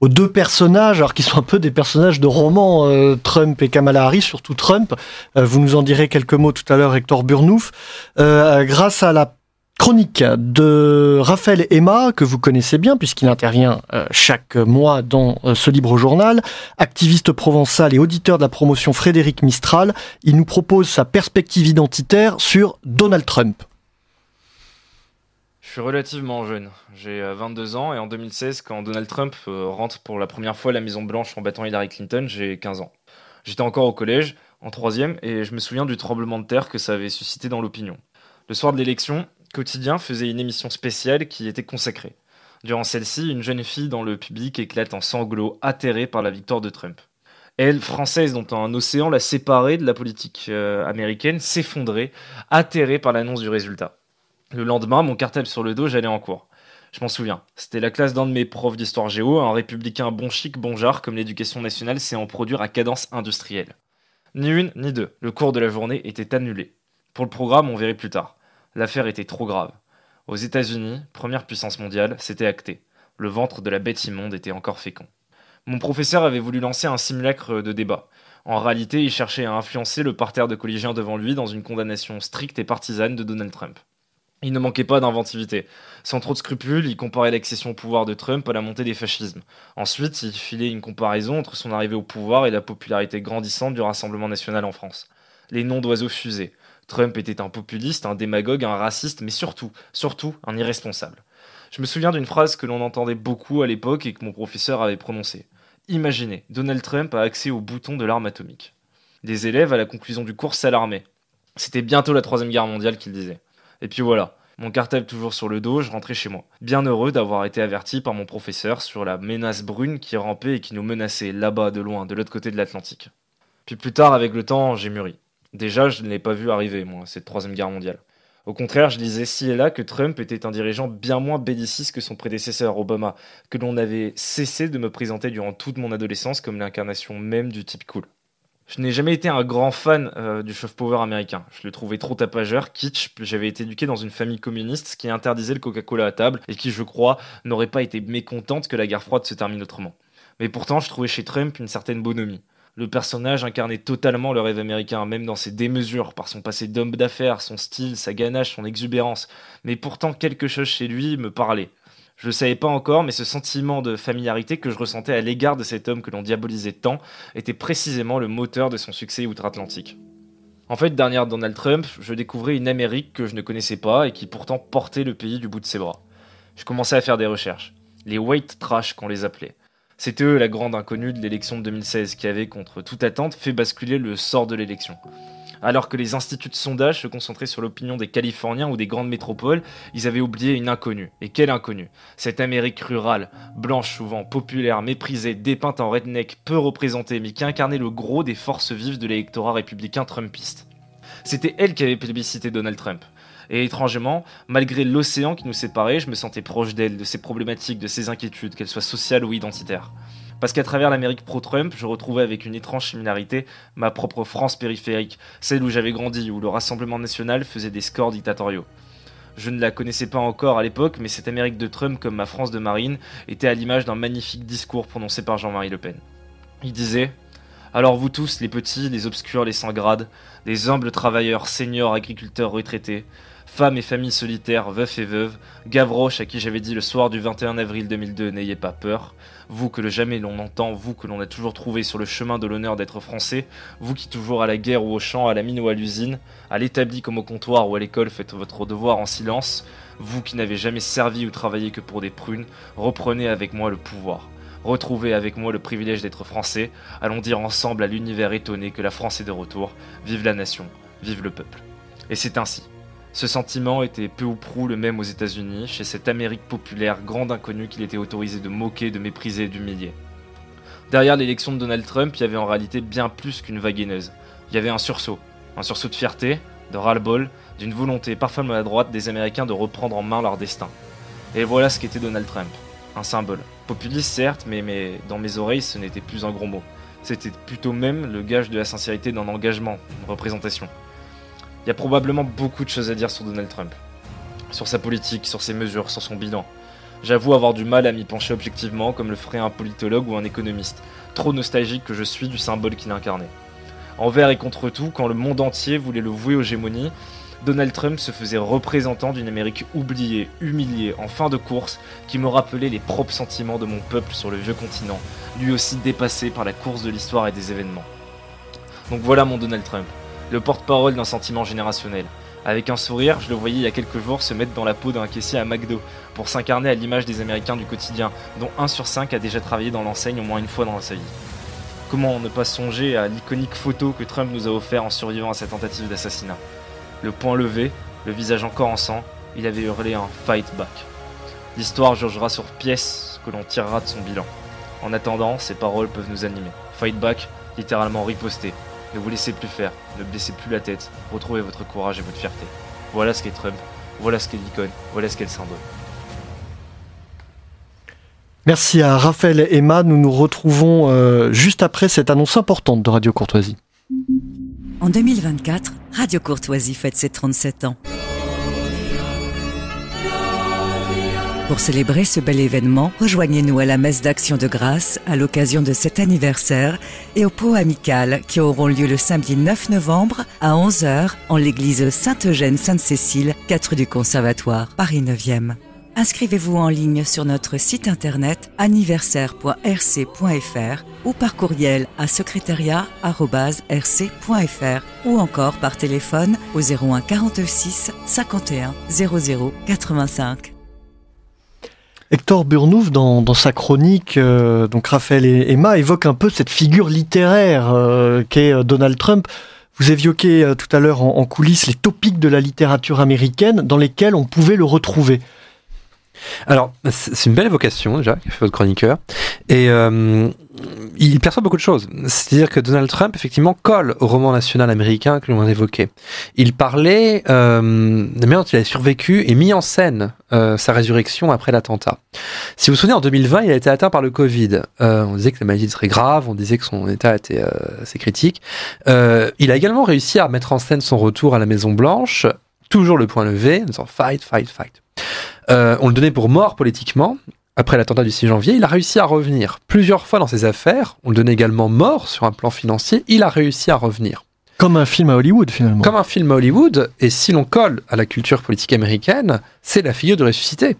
deux personnages, alors qui sont un peu des personnages de romans, Trump et Kamala Harris, surtout Trump. Vous nous en direz quelques mots tout à l'heure, Hector Burnouf. Grâce à la chronique de Raphaël Emma, que vous connaissez bien puisqu'il intervient chaque mois dans ce libre journal, activiste provençal et auditeur de la promotion Frédéric Mistral, il nous propose sa perspective identitaire sur Donald Trump. Je suis relativement jeune, j'ai 22 ans et en 2016, quand Donald Trump rentre pour la première fois à la Maison-Blanche en battant Hillary Clinton, j'ai 15 ans. J'étais encore au collège, en 3e, et je me souviens du tremblement de terre que ça avait suscité dans l'opinion. Le soir de l'élection, Quotidien faisait une émission spéciale qui était consacrée. Durant celle-ci, une jeune fille dans le public éclate en sanglots, atterrée par la victoire de Trump. Elle, française dont un océan l'a séparée de la politique américaine, s'effondrait, atterrée par l'annonce du résultat. Le lendemain, mon cartable sur le dos, j'allais en cours. Je m'en souviens. C'était la classe d'un de mes profs d'histoire géo, un républicain bon chic, bon genre, comme l'éducation nationale sait en produire à cadence industrielle. Ni une, ni deux. Le cours de la journée était annulé. Pour le programme, on verrait plus tard. L'affaire était trop grave. Aux États-Unis, première puissance mondiale, c'était acté. Le ventre de la bête immonde était encore fécond. Mon professeur avait voulu lancer un simulacre de débat. En réalité, il cherchait à influencer le parterre de collégiens devant lui dans une condamnation stricte et partisane de Donald Trump. Il ne manquait pas d'inventivité. Sans trop de scrupules, il comparait l'accession au pouvoir de Trump à la montée des fascismes. Ensuite, il filait une comparaison entre son arrivée au pouvoir et la popularité grandissante du Rassemblement national en France. Les noms d'oiseaux fusaient. Trump était un populiste, un démagogue, un raciste, mais surtout un irresponsable. Je me souviens d'une phrase que l'on entendait beaucoup à l'époque et que mon professeur avait prononcée. Imaginez, Donald Trump a accès au bouton de l'arme atomique. Des élèves à la conclusion du cours s'alarmaient. C'était bientôt la Troisième Guerre mondiale qu'il disait. Et puis voilà, mon cartable toujours sur le dos, je rentrais chez moi. Bien heureux d'avoir été averti par mon professeur sur la menace brune qui rampait et qui nous menaçait là-bas de loin, de l'autre côté de l'Atlantique. Puis plus tard, avec le temps, j'ai mûri. Déjà, je ne l'ai pas vu arriver, moi, cette Troisième Guerre mondiale. Au contraire, je lisais ci et là que Trump était un dirigeant bien moins belliciste que son prédécesseur, Obama, que l'on avait cessé de me présenter durant toute mon adolescence comme l'incarnation même du type cool. Je n'ai jamais été un grand fan du soft power américain. Je le trouvais trop tapageur, kitsch. J'avais été éduqué dans une famille communiste qui interdisait le Coca-Cola à table et qui, je crois, n'aurait pas été mécontente que la guerre froide se termine autrement. Mais pourtant, je trouvais chez Trump une certaine bonhomie. Le personnage incarnait totalement le rêve américain, même dans ses démesures, par son passé d'homme d'affaires, son style, sa ganache, son exubérance. Mais pourtant, quelque chose chez lui me parlait. Je le savais pas encore, mais ce sentiment de familiarité que je ressentais à l'égard de cet homme que l'on diabolisait tant était précisément le moteur de son succès outre-Atlantique. En fait, derrière Donald Trump, je découvrais une Amérique que je ne connaissais pas et qui pourtant portait le pays du bout de ses bras. Je commençais à faire des recherches. Les white trash qu'on les appelait. C'était eux la grande inconnue de l'élection de 2016 qui avait, contre toute attente, fait basculer le sort de l'élection. Alors que les instituts de sondage se concentraient sur l'opinion des Californiens ou des grandes métropoles, ils avaient oublié une inconnue. Et quelle inconnue? Cette Amérique rurale, blanche souvent, populaire, méprisée, dépeinte en redneck, peu représentée, mais qui incarnait le gros des forces vives de l'électorat républicain trumpiste. C'était elle qui avait plébiscité Donald Trump. Et étrangement, malgré l'océan qui nous séparait, je me sentais proche d'elle, de ses problématiques, de ses inquiétudes, qu'elles soient sociales ou identitaires. Parce qu'à travers l'Amérique pro-Trump, je retrouvais avec une étrange similarité ma propre France périphérique, celle où j'avais grandi, où le Rassemblement national faisait des scores dictatoriaux. Je ne la connaissais pas encore à l'époque, mais cette Amérique de Trump, comme ma France de Marine, était à l'image d'un magnifique discours prononcé par Jean-Marie Le Pen. Il disait « Alors vous tous, les petits, les obscurs, les sans grade, les humbles travailleurs, seniors, agriculteurs retraités, femmes et familles solitaires, veufs et veuves, Gavroche à qui j'avais dit le soir du 21 avril 2002 « N'ayez pas peur », vous que jamais l'on entend, vous que l'on a toujours trouvé sur le chemin de l'honneur d'être français, vous qui toujours à la guerre ou au champ, à la mine ou à l'usine, à l'établi comme au comptoir ou à l'école faites votre devoir en silence, vous qui n'avez jamais servi ou travaillé que pour des prunes, reprenez avec moi le pouvoir. Retrouvez avec moi le privilège d'être français, allons dire ensemble à l'univers étonné que la France est de retour, vive la nation, vive le peuple. Et c'est ainsi. Ce sentiment était peu ou prou le même aux États-Unis, chez cette Amérique populaire grande inconnue qu'il était autorisé de moquer, de mépriser et d'humilier. Derrière l'élection de Donald Trump, il y avait en réalité bien plus qu'une vague haineuse. Il y avait un sursaut de fierté, de ras-le-bol, d'une volonté parfois maladroite des Américains de reprendre en main leur destin. Et voilà ce qu'était Donald Trump, un symbole. Populiste certes, mais dans mes oreilles ce n'était plus un gros mot. C'était plutôt même le gage de la sincérité d'un engagement, d'une représentation. Il y a probablement beaucoup de choses à dire sur Donald Trump. Sur sa politique, sur ses mesures, sur son bilan. J'avoue avoir du mal à m'y pencher objectivement comme le ferait un politologue ou un économiste, trop nostalgique que je suis du symbole qu'il incarnait. Envers et contre tout, quand le monde entier voulait le vouer aux gémonies, Donald Trump se faisait représentant d'une Amérique oubliée, humiliée, en fin de course, qui me rappelait les propres sentiments de mon peuple sur le vieux continent, lui aussi dépassé par la course de l'histoire et des événements. Donc voilà mon Donald Trump. Le porte-parole d'un sentiment générationnel. Avec un sourire, je le voyais il y a quelques jours se mettre dans la peau d'un caissier à McDo pour s'incarner à l'image des Américains du quotidien, dont 1 sur 5 a déjà travaillé dans l'enseigne au moins une fois dans sa vie. Comment ne pas songer à l'iconique photo que Trump nous a offert en survivant à sa tentative d'assassinat. Le poing levé, le visage encore en sang, il avait hurlé un « fight back ». L'histoire jugera sur pièce que l'on tirera de son bilan. En attendant, ces paroles peuvent nous animer. Fight back, littéralement riposter. Ne vous laissez plus faire, ne baissez plus la tête, retrouvez votre courage et votre fierté. Voilà ce qu'est Trump, voilà ce qu'est l'icône, voilà ce qu'est le symbole. Merci à Raphaël et Emma, nous nous retrouvons juste après cette annonce importante de Radio Courtoisie. En 2024, Radio Courtoisie fête ses 37 ans. Pour célébrer ce bel événement, rejoignez-nous à la messe d'Action de Grâce à l'occasion de cet anniversaire et aux pots amicales qui auront lieu le samedi 9 novembre à 11h en l'église Sainte-Eugène-Sainte-Cécile, 4 du Conservatoire, Paris 9e. Inscrivez-vous en ligne sur notre site internet anniversaire.rc.fr ou par courriel à secrétariat@rc.fr ou encore par téléphone au 01 46 51 00 85. Hector Burnouf, dans sa chronique, donc Raphaël et Emma évoquent un peu cette figure littéraire qu'est Donald Trump. Vous évoquiez tout à l'heure en coulisses les topics de la littérature américaine dans lesquels on pouvait le retrouver. Alors, c'est une belle évocation déjà qu'a fait votre chroniqueur, et il perçoit beaucoup de choses. C'est-à-dire que Donald Trump, effectivement, colle au roman national américain que l'on évoquait. Il parlait de la manière dont il a survécu et mis en scène sa résurrection après l'attentat. Si vous vous souvenez, en 2020, il a été atteint par le Covid. On disait que la maladie serait grave, on disait que son état était assez critique. Il a également réussi à mettre en scène son retour à la Maison-Blanche, toujours le poing levé, en disant « fight, fight, fight ». On le donnait pour mort politiquement. Après l'attentat du 6 janvier, il a réussi à revenir. Plusieurs fois dans ses affaires, on le donnait également mort sur un plan financier, il a réussi à revenir. Comme un film à Hollywood, finalement. Comme un film à Hollywood, et si l'on colle à la culture politique américaine, c'est la figure de ressuscité.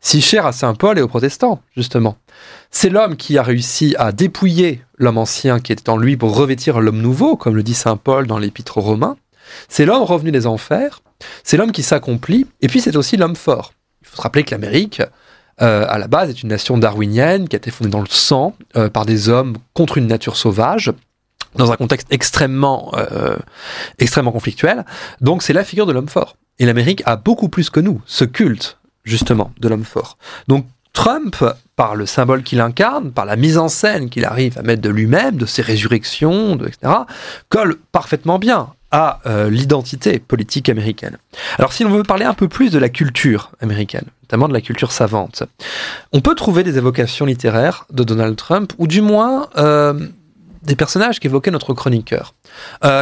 Si cher à Saint-Paul et aux protestants, justement. C'est l'homme qui a réussi à dépouiller l'homme ancien qui était en lui pour revêtir l'homme nouveau, comme le dit Saint-Paul dans l'Épître aux Romains. C'est l'homme revenu des enfers, c'est l'homme qui s'accomplit, et puis c'est aussi l'homme fort. Il faut se rappeler que l'Amérique, à la base, est une nation darwinienne qui a été fondée dans le sang par des hommes contre une nature sauvage, dans un contexte extrêmement conflictuel. Donc c'est la figure de l'homme fort. Et l'Amérique a beaucoup plus que nous, ce culte, justement, de l'homme fort. Donc Trump, par le symbole qu'il incarne, par la mise en scène qu'il arrive à mettre de lui-même, de ses résurrections, etc., colle parfaitement bien à l'identité politique américaine. Alors si l'on veut parler un peu plus de la culture américaine, notamment de la culture savante, on peut trouver des évocations littéraires de Donald Trump, ou du moins des personnages qu'évoquait notre chroniqueur.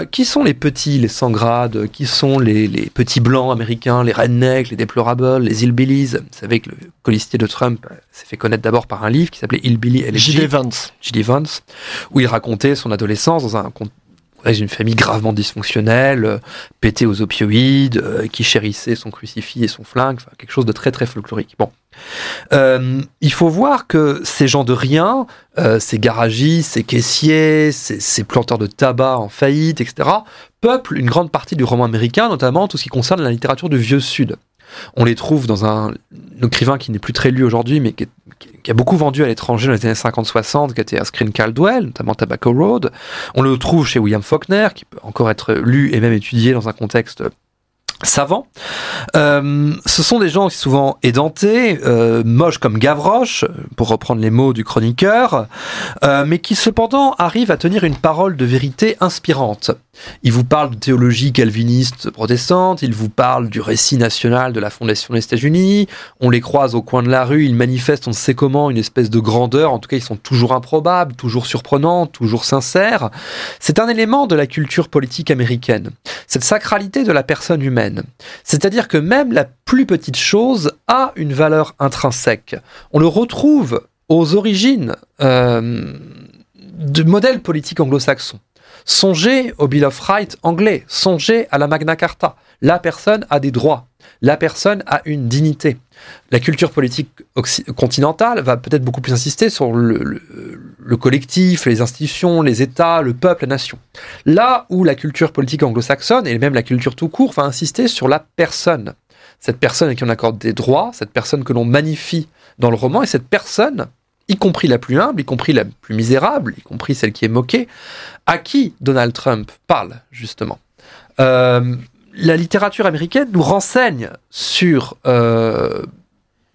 Qui sont les petits, les sans-grades, qui sont les petits blancs américains, les rednecks, les déplorables, les hillbillies. Vous savez que le colistier de Trump s'est fait connaître d'abord par un livre qui s'appelait Hillbilly Elegy. J.D. Vance, où il racontait son adolescence dans un contexte d'une famille gravement dysfonctionnelle, pétée aux opioïdes, qui chérissait son crucifix et son flingue, enfin, quelque chose de très très folklorique. Bon. Il faut voir que ces gens de rien, ces garagistes, ces caissiers, ces planteurs de tabac en faillite, etc., peuplent une grande partie du roman américain, notamment tout ce qui concerne la littérature du Vieux Sud. On les trouve dans un écrivain qui n'est plus très lu aujourd'hui, mais qui a beaucoup vendu à l'étranger dans les années 50-60, qui était Screen Caldwell, notamment Tobacco Road. On le trouve chez William Faulkner, qui peut encore être lu et même étudié dans un contexte savants. Ce sont des gens souvent édentés, moches comme Gavroche, pour reprendre les mots du chroniqueur, mais qui cependant arrivent à tenir une parole de vérité inspirante. Ils vous parlent de théologie calviniste protestante, ils vous parlent du récit national de la fondation des États-Unis, on les croise au coin de la rue, ils manifestent on ne sait comment une espèce de grandeur, en tout cas ils sont toujours improbables, toujours surprenants, toujours sincères. C'est un élément de la culture politique américaine, cette sacralité de la personne humaine. C'est-à-dire que même la plus petite chose a une valeur intrinsèque. On le retrouve aux origines du modèle politique anglo-saxon. Songez au Bill of Rights anglais, songez à la Magna Carta. La personne a des droits, la personne a une dignité. La culture politique continentale va peut-être beaucoup plus insister sur le collectif, les institutions, les États, le peuple, la nation. Là où la culture politique anglo-saxonne, et même la culture tout court, va insister sur la personne. Cette personne à qui on accorde des droits, cette personne que l'on magnifie dans le roman, et cette personne, y compris la plus humble, y compris la plus misérable, y compris celle qui est moquée, à qui Donald Trump parle, justement. La littérature américaine nous renseigne sur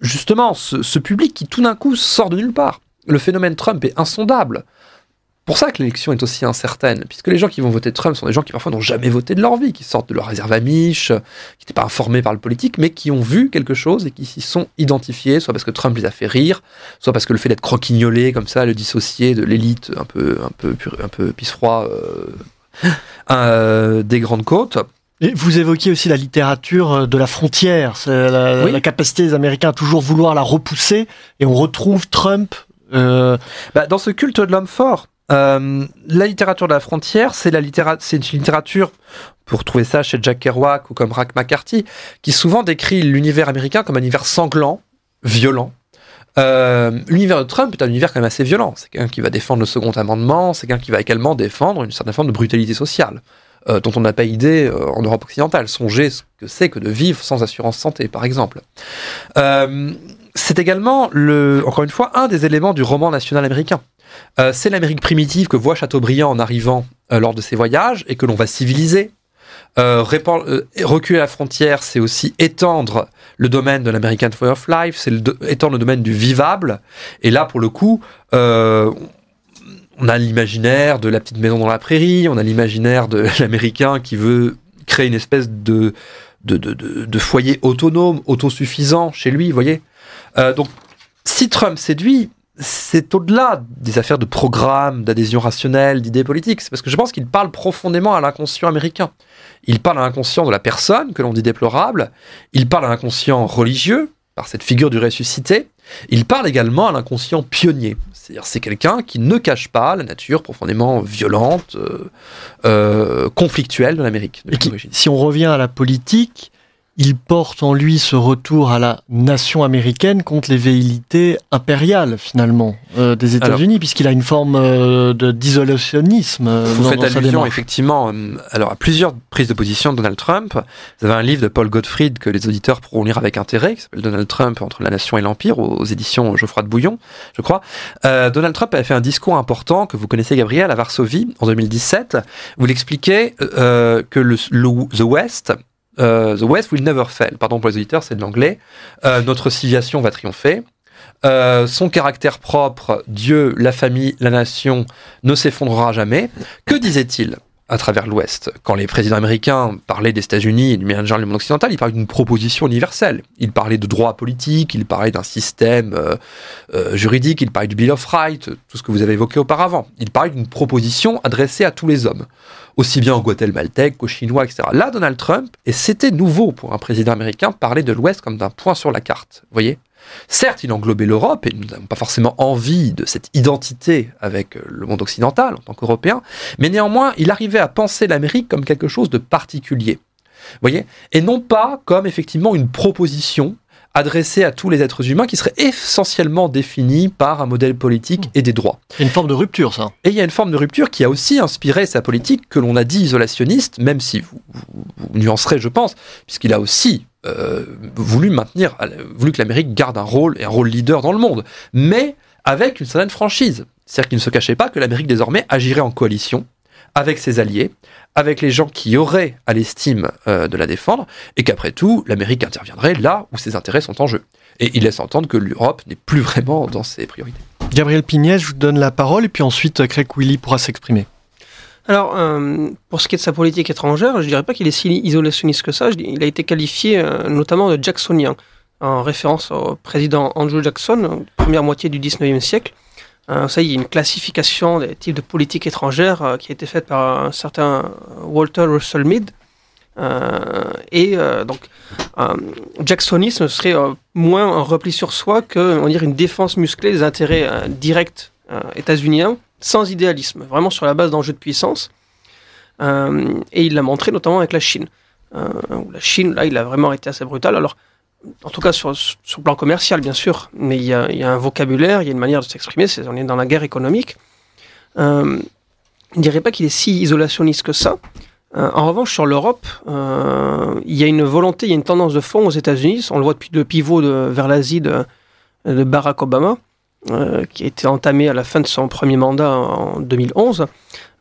justement ce public qui tout d'un coup sort de nulle part. Le phénomène Trump est insondable. C'est pour ça que l'élection est aussi incertaine, puisque les gens qui vont voter Trump sont des gens qui parfois n'ont jamais voté de leur vie, qui sortent de leur réserve amiche, qui n'étaient pas informés par le politique, mais qui ont vu quelque chose et qui s'y sont identifiés, soit parce que Trump les a fait rire, soit parce que le fait d'être croquignolé comme ça, le dissocier de l'élite un peu pisse-froid des grandes côtes. Et vous évoquiez aussi la littérature de la frontière, la capacité des Américains à toujours vouloir la repousser, et on retrouve Trump... dans ce culte de l'homme fort, la littérature de la frontière, c'est une littérature, pour trouver ça chez Jack Kerouac ou comme Rack McCarthy, qui souvent décrit l'univers américain comme un univers sanglant, violent. L'univers de Trump est un univers quand même assez violent. C'est quelqu'un qui va défendre le second amendement, c'est quelqu'un qui va également défendre une certaine forme de brutalité sociale, dont on n'a pas idée en Europe occidentale. Songez ce que c'est que de vivre sans assurance santé, par exemple. C'est également, encore une fois, un des éléments du roman national américain. C'est l'Amérique primitive que voit Chateaubriand en arrivant lors de ses voyages et que l'on va civiliser. Reculer la frontière, c'est aussi étendre le domaine de l'American Way of Life, c'est étendre le domaine du vivable. Et là, pour le coup, on a l'imaginaire de la petite maison dans la prairie, on a l'imaginaire de l'Américain qui veut créer une espèce de foyer autonome, autosuffisant chez lui, vous voyez. Donc, si Trump séduit, c'est au-delà des affaires de programme, d'adhésion rationnelle, d'idées politiques. C'est parce que je pense qu'il parle profondément à l'inconscient américain. Il parle à l'inconscient de la personne, que l'on dit déplorable. Il parle à l'inconscient religieux, par cette figure du ressuscité. Il parle également à l'inconscient pionnier. C'est-à-dire, c'est quelqu'un qui ne cache pas la nature profondément violente, conflictuelle de l'Amérique. Si on revient à la politique, il porte en lui ce retour à la nation américaine contre les velléités impériales, finalement, des États-Unis, puisqu'il a une forme d'isolationnisme. Vous faites allusion, effectivement, à plusieurs prises de position de Donald Trump. Vous avez un livre de Paul Gottfried que les auditeurs pourront lire avec intérêt, qui s'appelle Donald Trump entre la nation et l'empire, aux éditions Geoffroy de Bouillon, je crois. Donald Trump avait fait un discours important que vous connaissez, Gabriel, à Varsovie, en 2017, où il expliquait que The West... The West will never fail. Pardon pour les auditeurs, c'est de l'anglais. Notre civilisation va triompher. Son caractère propre, Dieu, la famille, la nation, ne s'effondrera jamais. Que disait-il à travers l'Ouest? Quand les présidents américains parlaient des États-Unis et du monde occidental, ils parlaient d'une proposition universelle. Ils parlaient de droit politique, ils parlaient d'un système juridique, ils parlaient du Bill of Rights, tout ce que vous avez évoqué auparavant. Ils parlaient d'une proposition adressée à tous les hommes, aussi bien aux Guatémaltèques qu'aux Chinois, etc. Là, Donald Trump, et c'était nouveau pour un président américain, parlait de l'Ouest comme d'un point sur la carte, vous voyez. Certes, il englobait l'Europe, et nous n'avons pas forcément envie de cette identité avec le monde occidental en tant qu'Européens, mais néanmoins, il arrivait à penser l'Amérique comme quelque chose de particulier, vous voyez, et non pas comme effectivement une proposition adressée à tous les êtres humains qui serait essentiellement définie par un modèle politique et des droits. Il y a une forme de rupture, ça. Et il y a une forme de rupture qui a aussi inspiré sa politique que l'on a dit isolationniste, même si vous nuancerez, je pense, puisqu'il a aussi voulu que l'Amérique garde un rôle leader dans le monde, mais avec une certaine franchise. C'est-à-dire qu'il ne se cachait pas que l'Amérique désormais agirait en coalition avec ses alliés, avec les gens qui auraient à l'estime de la défendre, et qu'après tout, l'Amérique interviendrait là où ses intérêts sont en jeu. Et il laisse entendre que l'Europe n'est plus vraiment dans ses priorités. Gabriel Pignès, je vous donne la parole, et puis ensuite Craig Willy pourra s'exprimer. Alors, pour ce qui est de sa politique étrangère, je dirais pas qu'il est si isolationniste que ça. Il a été qualifié notamment de jacksonien, en référence au président Andrew Jackson, première moitié du 19e siècle. Ça, il y a une classification des types de politique étrangère qui a été faite par un certain Walter Russell Mead. Jacksonisme serait moins un repli sur soi que, on dirait, une défense musclée des intérêts directs états-uniens, sans idéalisme, vraiment sur la base d'enjeux de puissance. Et il l'a montré notamment avec la Chine. La Chine, là, il a vraiment été assez brutal. Alors, en tout cas sur le plan commercial, bien sûr, mais il y a un vocabulaire, il y a une manière de s'exprimer, on est dans la guerre économique. Je ne dirais pas qu'il est si isolationniste que ça. En revanche, sur l'Europe, il y a une volonté, il y a une tendance de fond aux États-Unis, on le voit depuis le pivot vers l'Asie de Barack Obama, qui a été entamé à la fin de son premier mandat en 2011,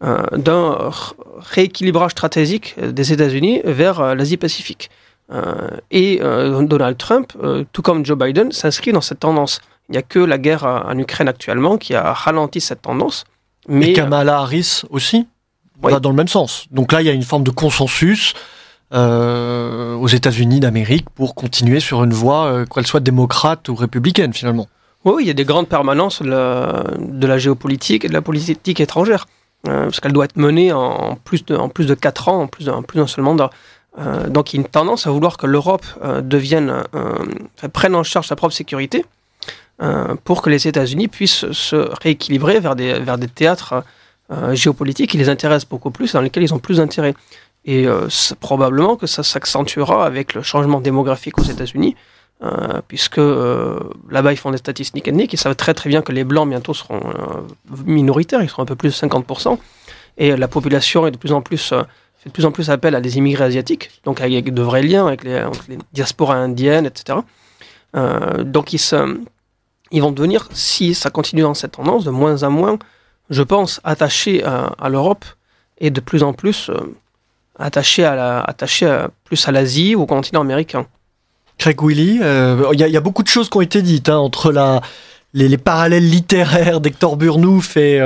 d'un rééquilibrage stratégique des États-Unis vers l'Asie-Pacifique. Donald Trump, tout comme Joe Biden, s'inscrit dans cette tendance. Il n'y a que la guerre en Ukraine actuellement qui a ralenti cette tendance. Mais et Kamala Harris aussi va dans le même sens. Donc là, il y a une forme de consensus aux États-Unis d'Amérique pour continuer sur une voie, qu'elle soit démocrate ou républicaine, finalement. Oui, il y a des grandes permanences de la géopolitique et de la politique étrangère, parce qu'elle doit être menée en plus de 4 ans, en plus d'un seul mandat. Donc il y a une tendance à vouloir que l'Europe prenne en charge sa propre sécurité pour que les États-Unis puissent se rééquilibrer vers des théâtres géopolitiques qui les intéressent beaucoup plus, dans lesquels ils ont plus d'intérêt. Et probablement que ça s'accentuera avec le changement démographique aux États-Unis, puisque là-bas ils font des statistiques ethniques, ils savent très très bien que les blancs bientôt seront minoritaires, ils seront un peu plus de 50%, et la population est fait de plus en plus appel à des immigrés asiatiques, donc avec de vrais liens avec les diasporas indiennes, etc. Donc ils vont devenir, si ça continue dans cette tendance, de moins en moins, je pense, attachés à l'Europe et de plus en plus attachés plus à l'Asie ou au continent américain. Craig Willy, il y a beaucoup de choses qui ont été dites entre les parallèles littéraires d'Hector Burnouf et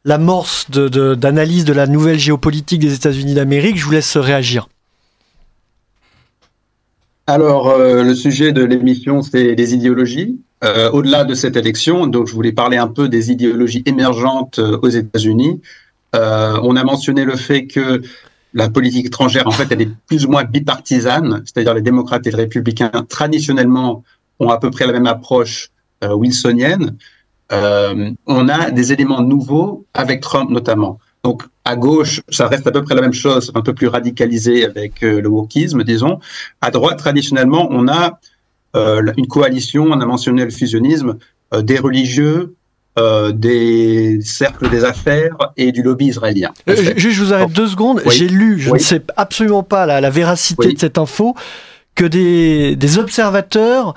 l'amorce d'analyse de la nouvelle géopolitique des États-Unis d'Amérique. Je vous laisse réagir. Alors, le sujet de l'émission, c'est les idéologies. Au-delà de cette élection, donc je voulais parler un peu des idéologies émergentes aux États-Unis. On a mentionné le fait que la politique étrangère, en fait, elle est plus ou moins bipartisane, c'est-à-dire les démocrates et les républicains, traditionnellement, ont à peu près la même approche wilsonienne. On a des éléments nouveaux avec Trump notamment. Donc, à gauche, ça reste à peu près la même chose, un peu plus radicalisé avec le wokisme, disons. À droite, traditionnellement, on a une coalition, on a mentionné le fusionnisme, des religieux, des cercles des affaires et du lobby israélien. Je vous arrête 2 secondes. Oui. J'ai lu, je ne sais absolument pas la véracité de cette info, que des observateurs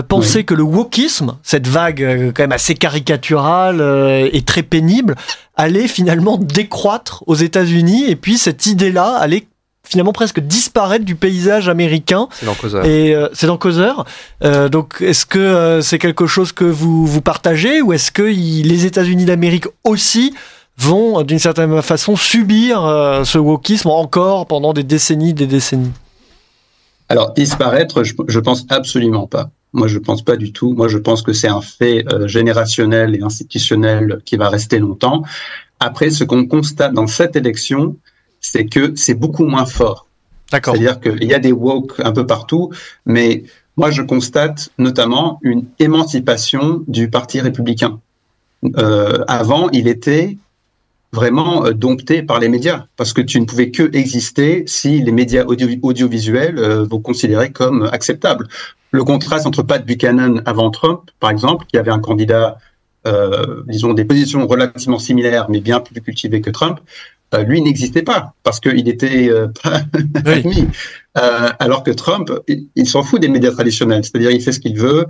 pensaient que le wokisme, cette vague quand même assez caricaturale et très pénible, allait finalement décroître aux États-Unis, et puis cette idée-là allait finalement presque disparaître du paysage américain. C'est dans Causeur. Et c'est dans Causeur. Donc, est-ce que c'est quelque chose que vous partagez, ou est-ce que les États-Unis d'Amérique aussi vont, d'une certaine façon, subir ce wokisme encore pendant des décennies, Alors, disparaître, je pense absolument pas. Moi, je pense pas du tout. Moi, je pense que c'est un fait générationnel et institutionnel qui va rester longtemps. Après, ce qu'on constate dans cette élection, c'est que c'est beaucoup moins fort. D'accord. C'est-à-dire qu'il y a des woke un peu partout, mais moi, je constate notamment une émancipation du Parti républicain. Avant, il était vraiment dompté par les médias, parce que tu ne pouvais que exister si les médias audiovisuels vous considéraient comme acceptables. Le contraste entre Pat Buchanan avant Trump, par exemple, qui avait un candidat, disons, des positions relativement similaires, mais bien plus cultivées que Trump, lui n'existait pas, parce qu'il était pas admis. Alors que Trump, il s'en fout des médias traditionnels, c'est-à-dire il fait ce qu'il veut,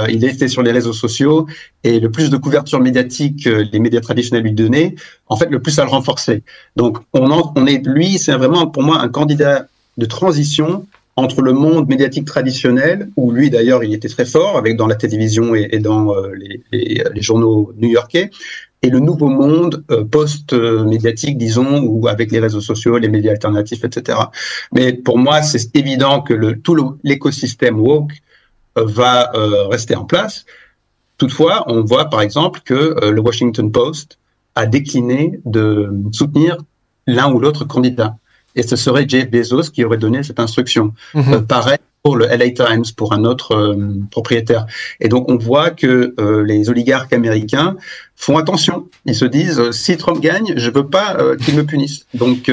il était sur les réseaux sociaux, et le plus de couverture médiatique que les médias traditionnels lui donnaient, en fait, le plus ça le renforçait. Donc, lui, c'est vraiment pour moi un candidat de transition entre le monde médiatique traditionnel, où lui d'ailleurs il était très fort, dans la télévision et dans les journaux new-yorkais, et le nouveau monde post-médiatique, disons, ou avec les réseaux sociaux, les médias alternatifs, etc. Mais pour moi, c'est évident que tout l'écosystème woke va rester en place. Toutefois, on voit par exemple que le Washington Post a décliné de soutenir l'un ou l'autre candidat. Et ce serait Jeff Bezos qui aurait donné cette instruction. Pareil pour le LA Times, pour un autre propriétaire. Et donc, on voit que les oligarques américains font attention. Ils se disent, si Trump gagne, je veux pas qu'il me punisse. Donc,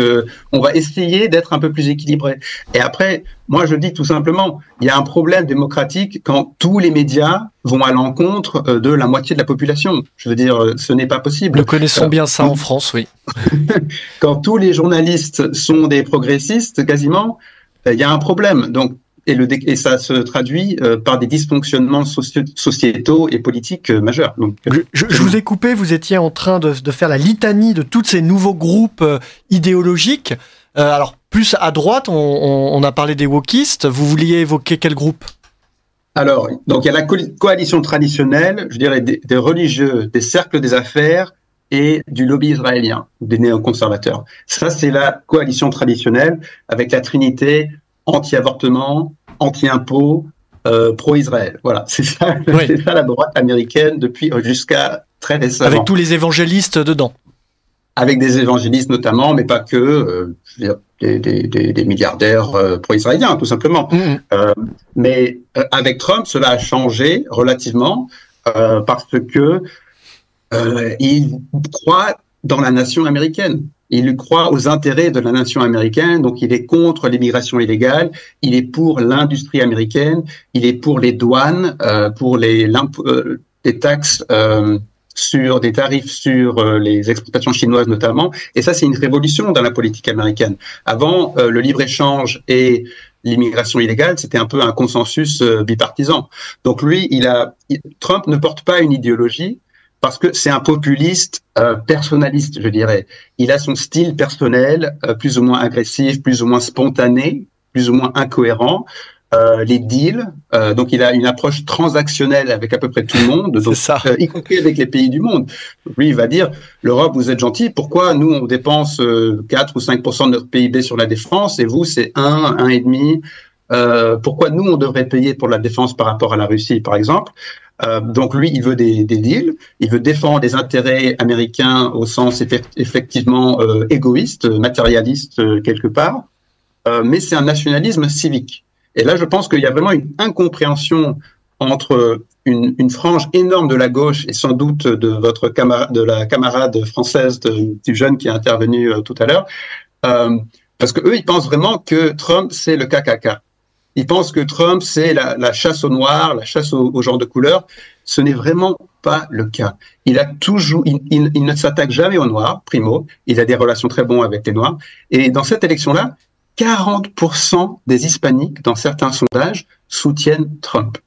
on va essayer d'être un peu plus équilibré. Et après, moi, je dis tout simplement, il y a un problème démocratique quand tous les médias vont à l'encontre de la moitié de la population. Je veux dire, ce n'est pas possible. Nous connaissons bien ça en France, oui. Quand tous les journalistes sont des progressistes, quasiment, il y a un problème. Donc, et ça se traduit par des dysfonctionnements sociétaux et politiques majeurs. Donc, je vous ai coupé, vous étiez en train de faire la litanie de tous ces nouveaux groupes idéologiques. Alors, plus à droite, on a parlé des wokistes. Vous vouliez évoquer quel groupe ? Alors, donc il y a la coalition traditionnelle, je dirais des religieux, des cercles des affaires et du lobby israélien, des néoconservateurs. Ça, c'est la coalition traditionnelle avec la trinité anti-avortement, anti-impôt, pro-Israël. Voilà, c'est ça, oui. C'est ça la droite américaine depuis jusqu'à très récemment. Avec tous les évangélistes dedans. Avec des évangélistes notamment, mais pas que, je veux dire, des milliardaires pro-israéliens, tout simplement. Mais avec Trump, cela a changé relativement parce que il croit dans la nation américaine. Il croit aux intérêts de la nation américaine, donc il est contre l'immigration illégale, il est pour l'industrie américaine, il est pour les douanes, pour les taxes sur des tarifs sur les exportations chinoises notamment. Et ça, c'est une révolution dans la politique américaine. Avant, le libre-échange et l'immigration illégale, c'était un peu un consensus bipartisan. Donc lui, Trump ne porte pas une idéologie parce que c'est un populiste personnaliste, je dirais. Il a son style personnel, plus ou moins agressif, plus ou moins spontané, plus ou moins incohérent. Les deals, donc il a une approche transactionnelle avec à peu près tout le monde, donc, y compris avec les pays du monde. Lui, il va dire, l'Europe, vous êtes gentil, pourquoi nous, on dépense 4 ou 5% de notre PIB sur la défense, et vous, c'est 1,5%. Pourquoi nous, on devrait payer pour la défense par rapport à la Russie, par exemple? Donc lui, il veut des deals, il veut défendre les intérêts américains au sens effectivement égoïste, matérialiste quelque part, mais c'est un nationalisme civique. Et là, je pense qu'il y a vraiment une incompréhension entre une frange énorme de la gauche et sans doute de la camarade française du jeune qui est intervenu tout à l'heure, parce que eux, ils pensent vraiment que Trump, c'est le KKK. Ils pensent que Trump, c'est la chasse aux noirs, la chasse aux gens de couleur. Ce n'est vraiment pas le cas. Il ne s'attaque jamais aux noirs, primo. Il a des relations très bonnes avec les noirs. Et dans cette élection-là, 40% des hispaniques, dans certains sondages, soutiennent Trump.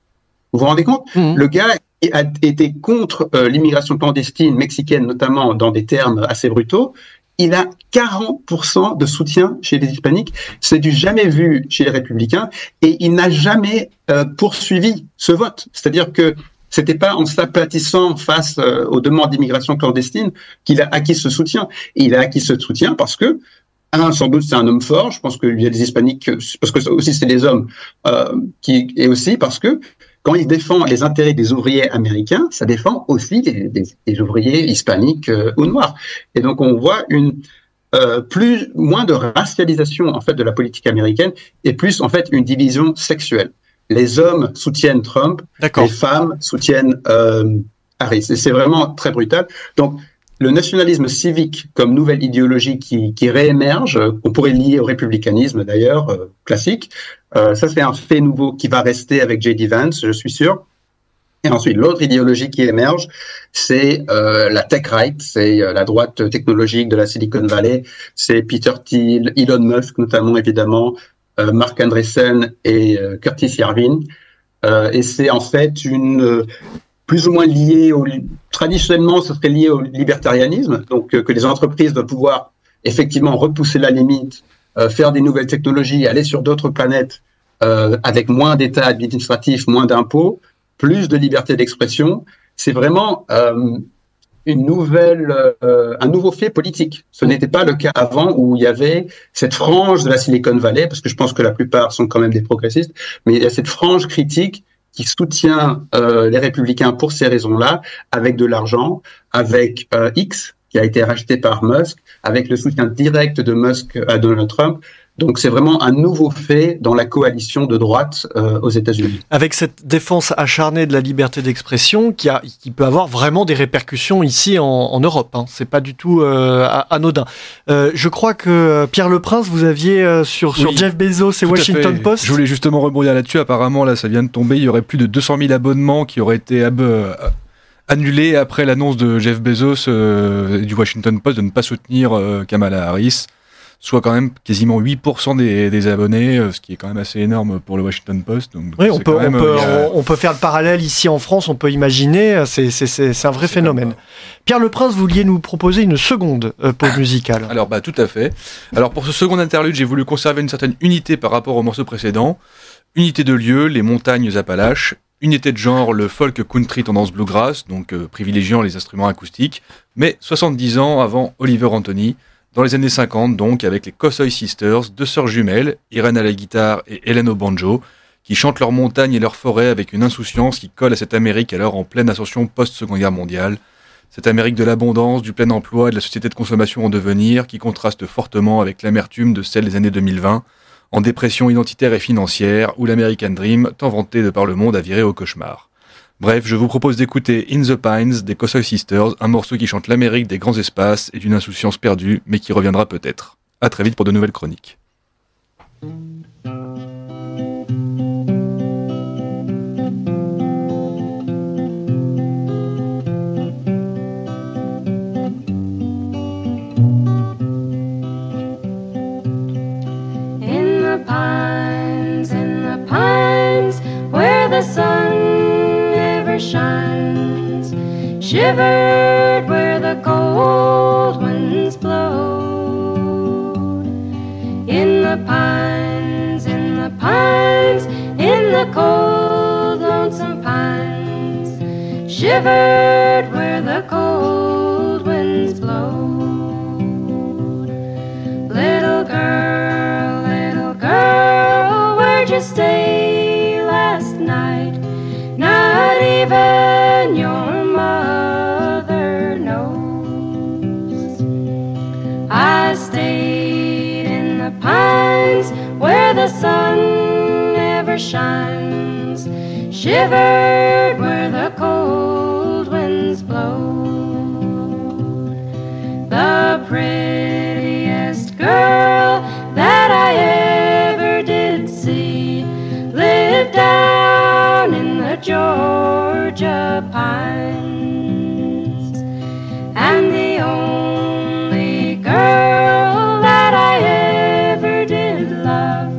Vous vous rendez compte? Le gars a été contre l'immigration clandestine mexicaine, notamment dans des termes assez brutaux. Il a 40% de soutien chez les hispaniques. C'est du jamais vu chez les républicains. Et il n'a jamais poursuivi ce vote. C'est-à-dire que c'était pas en s'aplatissant face aux demandes d'immigration clandestine qu'il a acquis ce soutien. Et il a acquis ce soutien parce que, sans doute, c'est un homme fort. Je pense qu'il y a des hispaniques, parce que aussi c'est des hommes, et aussi parce que quand il défend les intérêts des ouvriers américains, ça défend aussi des ouvriers hispaniques ou noirs. Et donc on voit moins de racialisation en fait de la politique américaine et plus en fait une division sexuelle. Les hommes soutiennent Trump, les femmes soutiennent Harris. Et c'est vraiment très brutal. Donc le nationalisme civique comme nouvelle idéologie qui réémerge, qu'on pourrait lier au républicanisme d'ailleurs, classique, ça c'est un fait nouveau qui va rester avec J.D. Vance, je suis sûr. Et ensuite, l'autre idéologie qui émerge, c'est la tech right, c'est la droite technologique de la Silicon Valley, c'est Peter Thiel, Elon Musk notamment évidemment, Mark Andreessen et Curtis Yarvin. Et c'est en fait plus ou moins traditionnellement, ce serait lié au libertarianisme, donc que les entreprises doivent pouvoir effectivement repousser la limite, faire des nouvelles technologies, aller sur d'autres planètes avec moins d'État administratif, moins d'impôts, plus de liberté d'expression. C'est vraiment un nouveau fait politique. Ce n'était pas le cas avant où il y avait cette frange de la Silicon Valley, parce que je pense que la plupart sont quand même des progressistes, mais il y a cette frange critique qui soutient les républicains pour ces raisons-là, avec de l'argent, avec X, qui a été racheté par Musk, avec le soutien direct de Musk à Donald Trump. Donc c'est vraiment un nouveau fait dans la coalition de droite aux États-Unis. Avec cette défense acharnée de la liberté d'expression qui peut avoir vraiment des répercussions ici en Europe. Hein. C'est pas du tout anodin. Je crois que Pierre Leprince, vous aviez sur Jeff Bezos et Washington Post. Je voulais justement rebondir là-dessus. Apparemment, là, ça vient de tomber. Il y aurait plus de 200 000 abonnements qui auraient été annulés après l'annonce de Jeff Bezos et du Washington Post de ne pas soutenir Kamala Harris. Soit quand même quasiment 8% des abonnés, ce qui est quand même assez énorme pour le Washington Post. Donc, oui, on peut faire le parallèle ici en France, on peut imaginer, c'est un vrai phénomène. Pierre Leprince, vous vouliez nous proposer une seconde pause musicale. Alors, tout à fait. Alors, pour ce second interlude, j'ai voulu conserver une certaine unité par rapport au morceau précédent. Unité de lieu, les montagnes Appalaches. Unité de genre, le folk country tendance bluegrass, donc privilégiant les instruments acoustiques. Mais 70 ans avant Oliver Anthony. Dans les années 50, donc, avec les Kossoy Sisters, deux sœurs jumelles, Irène à la guitare et Hélène au banjo, qui chantent leurs montagnes et leurs forêts avec une insouciance qui colle à cette Amérique alors en pleine ascension post-Seconde Guerre mondiale. Cette Amérique de l'abondance, du plein emploi et de la société de consommation en devenir, qui contraste fortement avec l'amertume de celle des années 2020, en dépression identitaire et financière, où l'American Dream, tant vanté de par le monde, a viré au cauchemar. Bref, je vous propose d'écouter In the Pines des Kosoi Sisters, un morceau qui chante l'Amérique des grands espaces et d'une insouciance perdue, mais qui reviendra peut-être. À très vite pour de nouvelles chroniques. Shines, shivered where the cold winds blow. In the pines, in the pines, in the cold lonesome pines, shivered where the cold winds blow. Little girl, where'd you stay last night? Not even your mother knows. I stayed in the pines where the sun never shines, shivered where the cold winds blow. The prettiest girl that I ever did see lived down in the Georgia pines, and the only girl that I ever did love,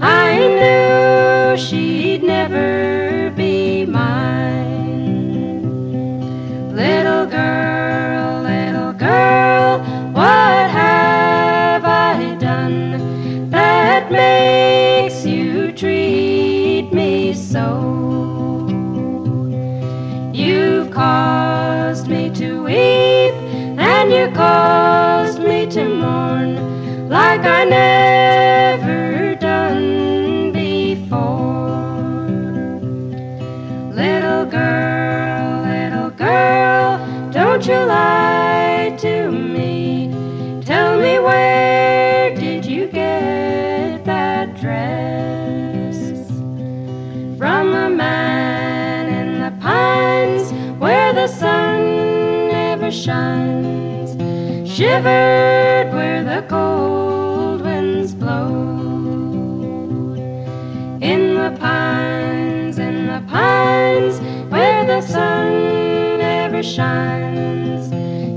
I knew she'd never be mine. Little girl, what have I done that makes you treat me so? You've caused me to weep, and you caused me to mourn like I never done before. Little girl, don't you lie to me. Tell me, where did you get that dress? From a man in the pines where the sun never shines, shivered where the cold winds blow. In the pines where the sun never shines,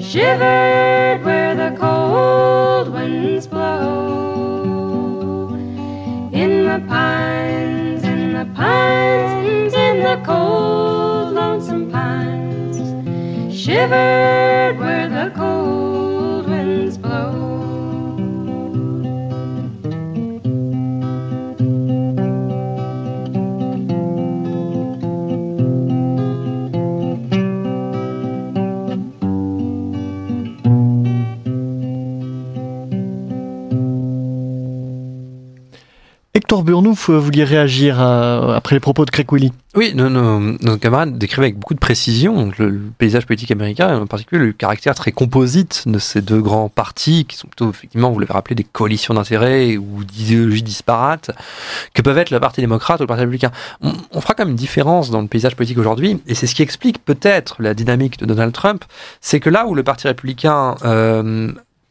shivered where the cold winds blow. In the pines, in the cold lonesome pines, shivered where the cold winds blow. Hector Burnouf, vous vouliez réagir après les propos de Craig Willy? Oui, nos camarades décrivaient avec beaucoup de précision le paysage politique américain, et en particulier le caractère très composite de ces deux grands partis, qui sont plutôt, effectivement, vous l'avez rappelé, des coalitions d'intérêts ou d'idéologies disparates, que peuvent être le Parti démocrate ou le Parti républicain. On fera quand même une différence dans le paysage politique aujourd'hui, et c'est ce qui explique peut-être la dynamique de Donald Trump, c'est que là où le Parti républicain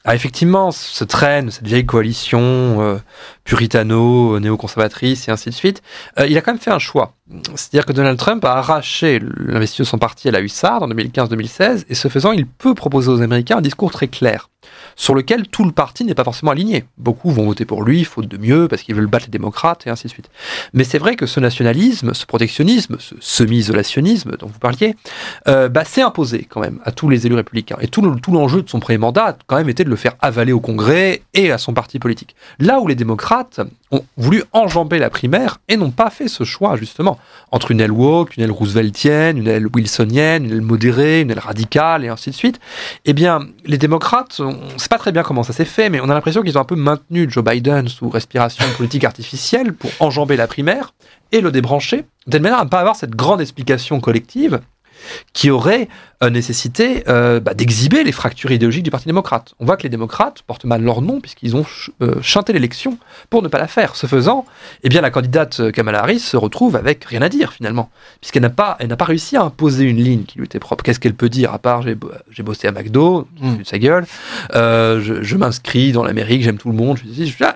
effectivement se traîne cette vieille coalition puritano-néoconservatrice et ainsi de suite, il a quand même fait un choix. C'est-à-dire que Donald Trump a arraché l'investiture de son parti à la hussarde en 2015-2016, et ce faisant, il peut proposer aux Américains un discours très clair, sur lequel tout le parti n'est pas forcément aligné. Beaucoup vont voter pour lui, faute de mieux, parce qu'ils veulent battre les démocrates, et ainsi de suite. Mais c'est vrai que ce nationalisme, ce protectionnisme, ce semi-isolationnisme dont vous parliez, s'est imposé quand même à tous les élus républicains. Et tout l'enjeu de son premier mandat a quand même été de le faire avaler au Congrès et à son parti politique. Là où les démocrates ont voulu enjamber la primaire et n'ont pas fait ce choix, justement, entre une aile woke, une aile rooseveltienne, une aile wilsonienne, une aile modérée, une aile radicale, et ainsi de suite, eh bien, les démocrates, on ne sait pas très bien comment ça s'est fait, mais on a l'impression qu'ils ont un peu maintenu Joe Biden sous respiration politique artificielle pour enjamber la primaire et le débrancher, de telle manière à ne pas avoir cette grande explication collective qui aurait nécessité d'exhiber les fractures idéologiques du Parti démocrate. On voit que les démocrates portent mal leur nom puisqu'ils ont chanté l'élection pour ne pas la faire. Ce faisant, eh bien, la candidate Kamala Harris se retrouve avec rien à dire finalement, puisqu'elle n'a pas réussi à imposer une ligne qui lui était propre. Qu'est-ce qu'elle peut dire à part j'ai bossé à McDo, de sa gueule, je m'inscris dans l'Amérique, j'aime tout le monde,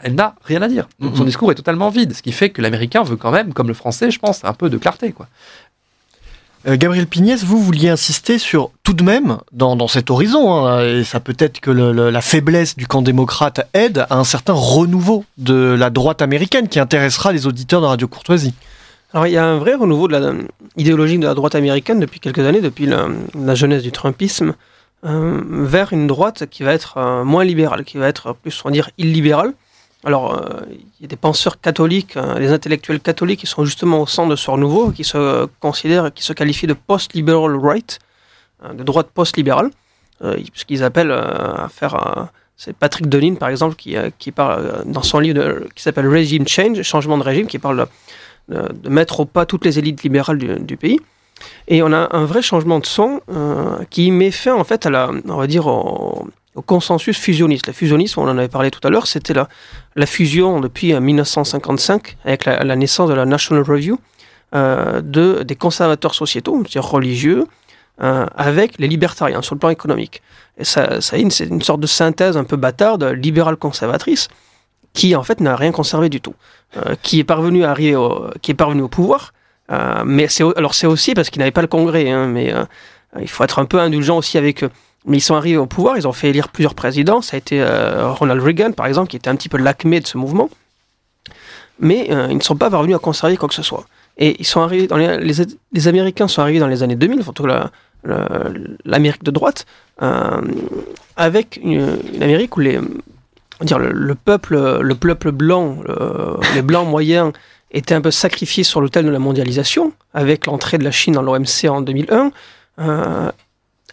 elle n'a rien à dire. Donc, son discours est totalement vide, ce qui fait que l'Américain veut quand même, comme le Français, je pense, un peu de clarté, quoi. Gabriel Pignès, vous vouliez insister sur, tout de même, dans cet horizon, hein, et ça peut être que la faiblesse du camp démocrate aide à un certain renouveau de la droite américaine qui intéressera les auditeurs de Radio Courtoisie. Alors il y a un vrai renouveau de idéologique de la droite américaine depuis quelques années, depuis la jeunesse du Trumpisme, vers une droite qui va être moins libérale, qui va être plus, on va dire, illibérale. Alors, il y a des penseurs catholiques, des intellectuels catholiques qui sont justement au centre de ce renouveau, qui se considèrent, qui se qualifient de post-liberal right, de droite post-libérale, ce qu'ils appellent à faire... c'est Patrick Deneen, par exemple, qui parle dans son livre qui s'appelle Regime Change, changement de régime, qui parle de mettre au pas toutes les élites libérales du pays. Et on a un vrai changement de son qui met fin, en fait, on va dire, au consensus fusionniste. Le fusionnisme, on en avait parlé tout à l'heure, c'était la fusion depuis 1955, avec la naissance de la National Review, des conservateurs sociétaux, c'est-à-dire religieux, avec les libertariens sur le plan économique. Et c'est une sorte de synthèse un peu bâtarde, libérale conservatrice, qui en fait n'a rien conservé du tout, qui est parvenu au pouvoir, mais c'est aussi parce qu'ils n'avaient pas le Congrès, hein, mais il faut être un peu indulgent aussi avec eux. Mais ils sont arrivés au pouvoir, ils ont fait élire plusieurs présidents, ça a été Ronald Reagan par exemple, qui était un petit peu l'acmé de ce mouvement, mais ils ne sont pas parvenus à conserver quoi que ce soit. Et ils sont arrivés les Américains sont arrivés dans les années 2000, surtout l'Amérique de droite, avec une Amérique où le peuple blanc, les blancs moyens étaient un peu sacrifiés sur l'autel de la mondialisation, avec l'entrée de la Chine dans l'OMC en 2001,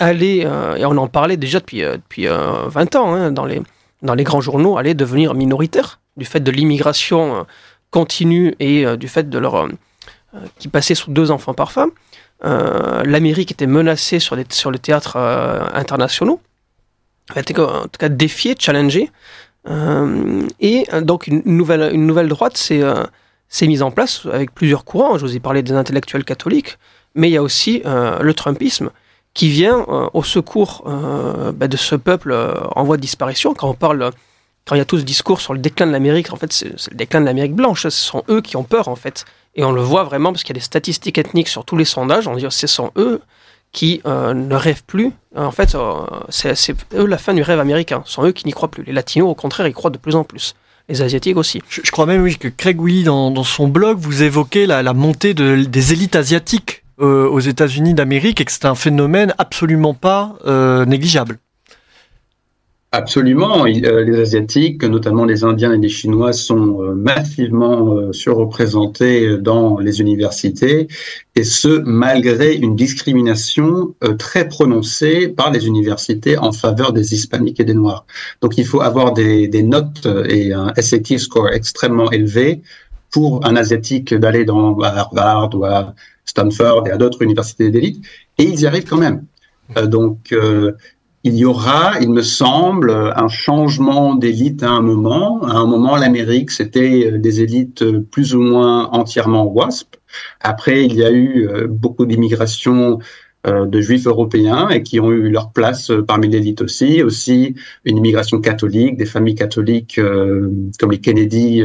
et on en parlait déjà depuis 20 ans, hein, dans les grands journaux, allaient devenir minoritaires, du fait de l'immigration continue et du fait de qui passaient sous 2 enfants par femme. L'Amérique était menacée sur les théâtres internationaux, elle était en tout cas défiée, challengée, et donc une nouvelle droite s'est mise en place avec plusieurs courants. Je vous ai parlé des intellectuels catholiques, mais il y a aussi le Trumpisme qui vient au secours de ce peuple en voie de disparition. Quand il y a tout ce discours sur le déclin de l'Amérique, en fait, c'est le déclin de l'Amérique blanche. Ce sont eux qui ont peur, en fait. Et on le voit vraiment parce qu'il y a des statistiques ethniques sur tous les sondages. On dit que ce sont eux qui ne rêvent plus. En fait, c'est eux la fin du rêve américain. Ce sont eux qui n'y croient plus. Les Latinos, au contraire, y croient de plus en plus. Les Asiatiques aussi. Je crois même, oui, que Craig Willy, dans son blog, vous évoquez la montée des élites asiatiques aux États-Unis d'Amérique et que c'est un phénomène absolument pas négligeable. Absolument. Les Asiatiques, notamment les Indiens et les Chinois, sont massivement surreprésentés dans les universités, et ce, malgré une discrimination très prononcée par les universités en faveur des Hispaniques et des Noirs. Donc il faut avoir des notes et un SAT score extrêmement élevé pour un Asiatique d'aller à Harvard ou à Stanford et à d'autres universités d'élite, et ils y arrivent quand même. Il y aura, il me semble, un changement d'élite à un moment. À un moment, l'Amérique, c'était des élites plus ou moins entièrement WASP. Après, il y a eu beaucoup d'immigration de juifs européens et qui ont eu leur place parmi l'élite aussi. Aussi, une immigration catholique, des familles catholiques comme les Kennedy,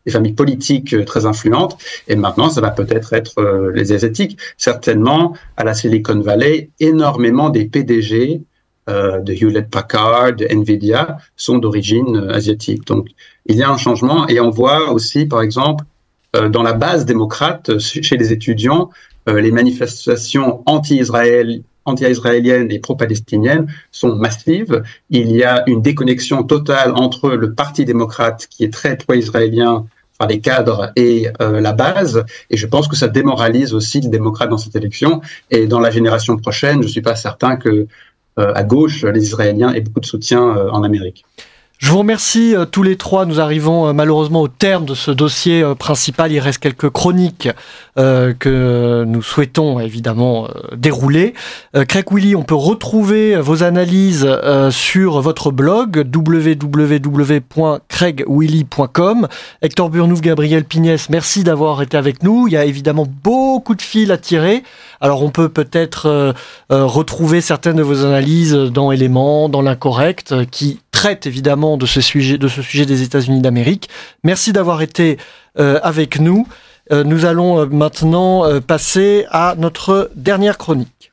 des familles politiques très influentes. Et maintenant, ça va peut-être être les Asiatiques. Certainement, à la Silicon Valley, énormément des PDG de Hewlett-Packard, de Nvidia, sont d'origine asiatique. Donc, il y a un changement, et on voit aussi, par exemple, dans la base démocrate, chez les étudiants, les manifestations anti-israéliennes et pro-palestiniennes sont massives. Il y a une déconnexion totale entre le Parti démocrate, qui est très pro-israélien, par les cadres, et la base, et je pense que ça démoralise aussi les démocrates dans cette élection, et dans la génération prochaine, je ne suis pas certain que à gauche, les Israéliens aient beaucoup de soutien en Amérique. Je vous remercie tous les trois. Nous arrivons malheureusement au terme de ce dossier principal. Il reste quelques chroniques que nous souhaitons évidemment dérouler. Craig Willy, on peut retrouver vos analyses sur votre blog www.craigwilly.com. Hector Burnouf, Gabriel Pignès, merci d'avoir été avec nous. Il y a évidemment beaucoup de fils à tirer. Alors on peut peut-être retrouver certaines de vos analyses dans Éléments, dans l'Incorrect, qui traite évidemment de ce sujet des États-Unis d'Amérique. Merci d'avoir été avec nous. Nous allons maintenant passer à notre dernière chronique.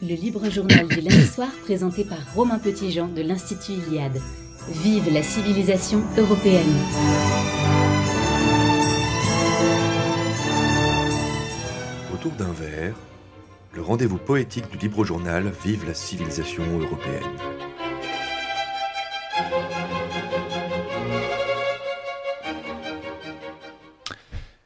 Le libre journal du lundi soir présenté par Romain Petitjean de l'Institut Iliade. Vive la civilisation européenne. Autour d'un verre, le rendez-vous poétique du libre journal Vive la civilisation européenne.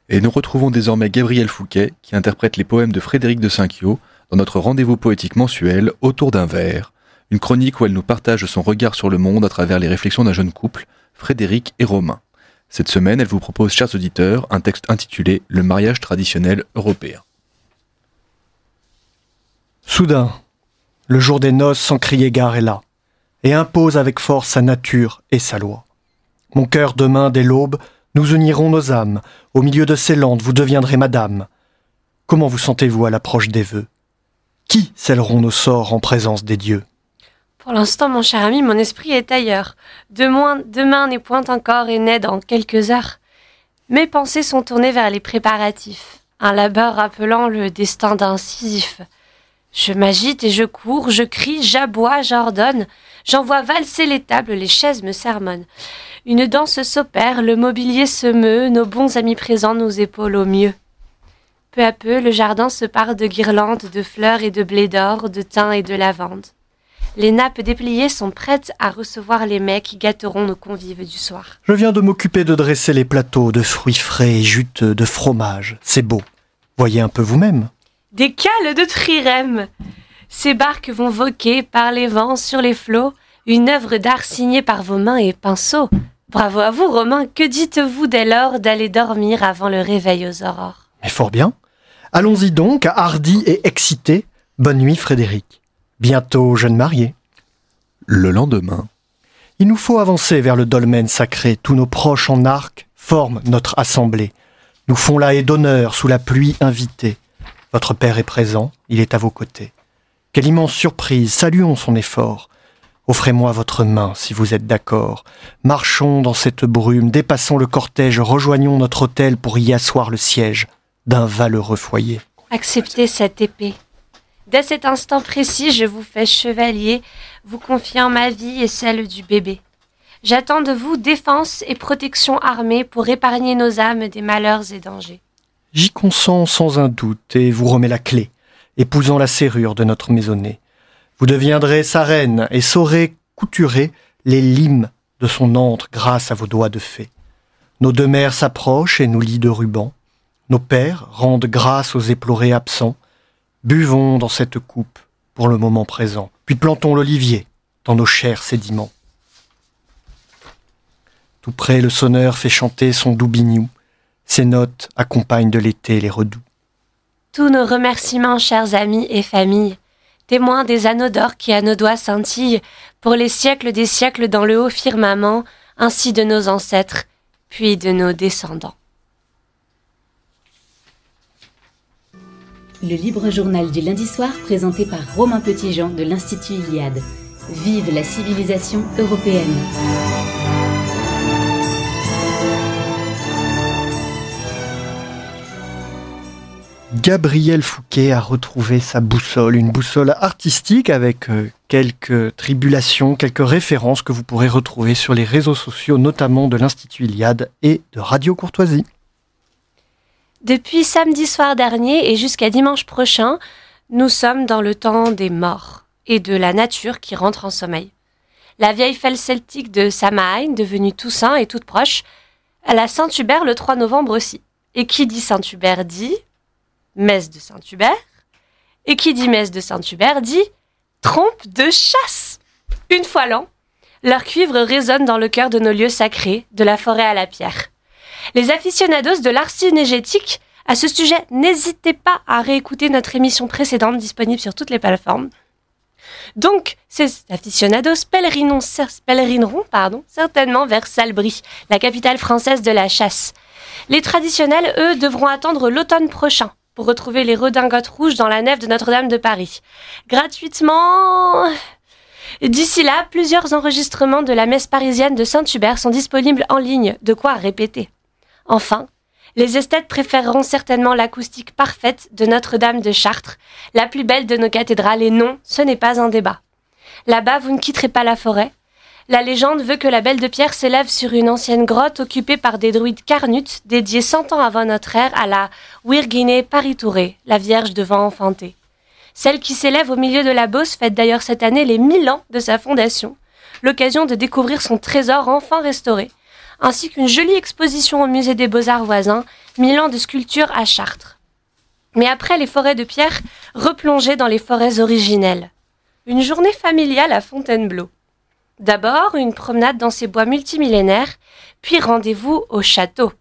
Et nous retrouvons désormais Gabriel Fouquet, qui interprète les poèmes de Frédéric de Cinquiaux dans notre rendez-vous poétique mensuel Autour d'un verre, une chronique où elle nous partage son regard sur le monde à travers les réflexions d'un jeune couple, Frédéric et Romain. Cette semaine, elle vous propose, chers auditeurs, un texte intitulé « Le mariage traditionnel européen ». Soudain, le jour des noces sans crier gare est là, et impose avec force sa nature et sa loi. Mon cœur demain dès l'aube, nous unirons nos âmes, au milieu de ces landes vous deviendrez madame. Comment vous sentez-vous à l'approche des vœux? Qui scelleront nos sorts en présence des dieux? Pour l'instant, mon cher ami, mon esprit est ailleurs. Demain n'est point encore et naît dans quelques heures. Mes pensées sont tournées vers les préparatifs, un labeur rappelant le destin d'un Sisyphe. Je m'agite et je cours, je crie, j'aboie, j'ordonne, j'envoie valser les tables, les chaises me sermonnent. Une danse s'opère, le mobilier se meut, nos bons amis présents nous épaulent au mieux. Peu à peu, le jardin se pare de guirlandes, de fleurs et de blé d'or, de thym et de lavande. Les nappes dépliées sont prêtes à recevoir les mets qui gâteront nos convives du soir. Je viens de m'occuper de dresser les plateaux de fruits frais et juteux, de fromage. C'est beau. Voyez un peu vous-même. Des cales de trirème. Ces barques vont voquer par les vents sur les flots, une œuvre d'art signée par vos mains et pinceaux. Bravo à vous, Romain. Que dites-vous dès lors d'aller dormir avant le réveil aux aurores? Mais fort bien. Allons-y donc, hardis et excités. Bonne nuit, Frédéric. Bientôt jeune marié. Le lendemain. Il nous faut avancer vers le dolmen sacré. Tous nos proches en arc forment notre assemblée. Nous font la haie d'honneur sous la pluie invitée. Votre père est présent, il est à vos côtés. Quelle immense surprise, saluons son effort. Offrez-moi votre main, si vous êtes d'accord. Marchons dans cette brume, dépassons le cortège, rejoignons notre hôtel pour y asseoir le siège d'un valeureux foyer. Acceptez cette épée. Dès cet instant précis, je vous fais chevalier, vous confiant ma vie et celle du bébé. J'attends de vous défense et protection armée pour épargner nos âmes des malheurs et dangers. J'y consens sans un doute et vous remets la clé, épousant la serrure de notre maisonnée. Vous deviendrez sa reine et saurez couturer les limes de son antre grâce à vos doigts de fée. Nos deux mères s'approchent et nous lient de rubans. Nos pères rendent grâce aux éplorés absents. Buvons dans cette coupe pour le moment présent, puis plantons l'olivier dans nos chers sédiments. Tout près, le sonneur fait chanter son doux biniou. Ses notes accompagnent de l'été les redoux. Tous nos remerciements, chers amis et familles, témoins des anneaux d'or qui à nos doigts scintillent, pour les siècles des siècles dans le haut firmament, ainsi de nos ancêtres, puis de nos descendants. Le libre journal du lundi soir présenté par Romain Petitjean de l'Institut Iliade. Vive la civilisation européenne. Gabriel Fouquet a retrouvé sa boussole, une boussole artistique avec quelques tribulations, quelques références que vous pourrez retrouver sur les réseaux sociaux, notamment de l'Institut Iliade et de Radio Courtoisie. Depuis samedi soir dernier et jusqu'à dimanche prochain, nous sommes dans le temps des morts et de la nature qui rentre en sommeil. La vieille fête celtique de Samhain, devenue Toussaint et toute proche, la Saint-Hubert le 3 novembre aussi. Et qui dit Saint-Hubert dit messe de Saint-Hubert. Et qui dit messe de Saint-Hubert dit trompe de chasse. Une fois l'an, Leur cuivre résonne dans le cœur de nos lieux sacrés, de la forêt à la pierre. Les aficionados de l'art cinégétique, à ce sujet, n'hésitez pas à réécouter notre émission précédente disponible sur toutes les plateformes. Donc, ces aficionados pèlerineront certainement vers Salbris, la capitale française de la chasse. Les traditionnels, eux, devront attendre l'automne prochain pour retrouver les redingotes rouges dans la nef de Notre-Dame de Paris. Gratuitement... D'ici là, plusieurs enregistrements de la messe parisienne de Saint-Hubert sont disponibles en ligne, de quoi répéter. Enfin, les esthètes préféreront certainement l'acoustique parfaite de Notre-Dame de Chartres, la plus belle de nos cathédrales, et non, ce n'est pas un débat. Là-bas, vous ne quitterez pas la forêt. La légende veut que la Belle de Pierre s'élève sur une ancienne grotte occupée par des druides carnutes, dédiée 100 ans avant notre ère à la Virgine Paritourée, la Vierge devant enfanter. Celle qui s'élève au milieu de la Beauce fête d'ailleurs cette année les 1000 ans de sa fondation, l'occasion de découvrir son trésor enfin restauré, ainsi qu'une jolie exposition au musée des Beaux-Arts voisins, 1000 ans de sculpture à Chartres. Mais après les forêts de pierre, replongez dans les forêts originelles. Une journée familiale à Fontainebleau. D'abord, une promenade dans ces bois multimillénaires, puis rendez-vous au château.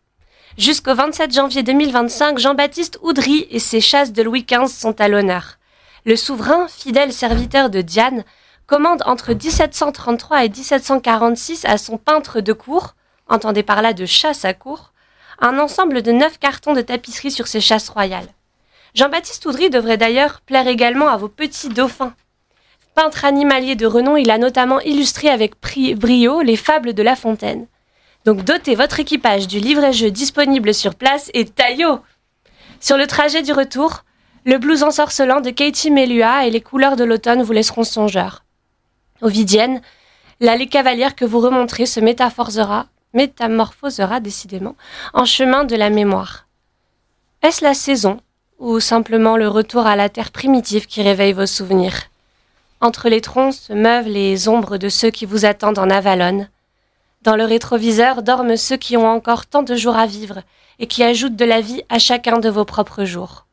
Jusqu'au 27 janvier 2025, Jean-Baptiste Oudry et ses chasses de Louis XV sont à l'honneur. Le souverain, fidèle serviteur de Diane, commande entre 1733 et 1746 à son peintre de cour, entendez par là de chasse à cour, un ensemble de 9 cartons de tapisserie sur ses chasses royales. Jean-Baptiste Oudry devrait d'ailleurs plaire également à vos petits dauphins. Peintre animalier de renom, il a notamment illustré avec brio les fables de La Fontaine. Donc dotez votre équipage du livret-jeu disponible sur place et taillot. Sur le trajet du retour, le blues ensorcelant de Katie Melua et les couleurs de l'automne vous laisseront songeurs. Ovidienne, l'allée cavalière que vous remonterez se métamorphosera décidément en chemin de la mémoire. Est-ce la saison ou simplement le retour à la terre primitive qui réveille vos souvenirs? Entre les troncs se meuvent les ombres de ceux qui vous attendent en Avalon. Dans le rétroviseur dorment ceux qui ont encore tant de jours à vivre et qui ajoutent de la vie à chacun de vos propres jours.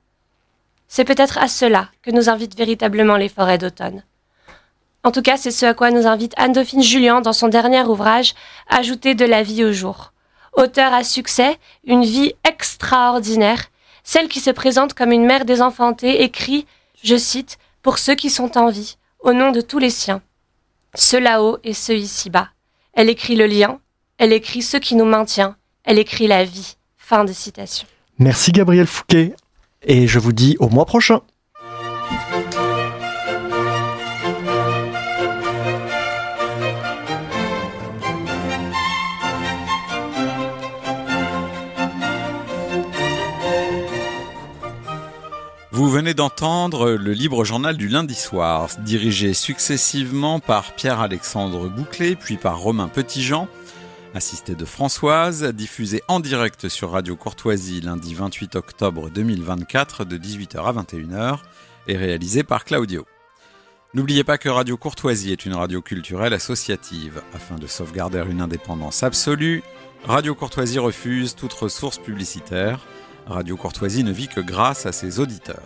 C'est peut-être à cela que nous invitent véritablement les forêts d'automne. En tout cas, c'est ce à quoi nous invite Anne-Dauphine Jullian dans son dernier ouvrage « Ajouter de la vie au jour ». Auteur à succès, une vie extraordinaire, celle qui se présente comme une mère désenfantée écrit, je cite, « pour ceux qui sont en vie, au nom de tous les siens, ceux là-haut et ceux ici-bas. Elle écrit le lien, elle écrit ce qui nous maintient, elle écrit la vie. » Fin de citation. Merci Gabriel Fouquet. Et je vous dis au mois prochain. Vous venez d'entendre le libre journal du lundi soir, dirigé successivement par Pierre-Alexandre Bouclé, puis par Romain Petitjean, assisté de Françoise, diffusé en direct sur Radio Courtoisie lundi 28 octobre 2024 de 18h à 21h et réalisé par Claudio. N'oubliez pas que Radio Courtoisie est une radio culturelle associative. Afin de sauvegarder une indépendance absolue, Radio Courtoisie refuse toute ressource publicitaire. Radio Courtoisie ne vit que grâce à ses auditeurs.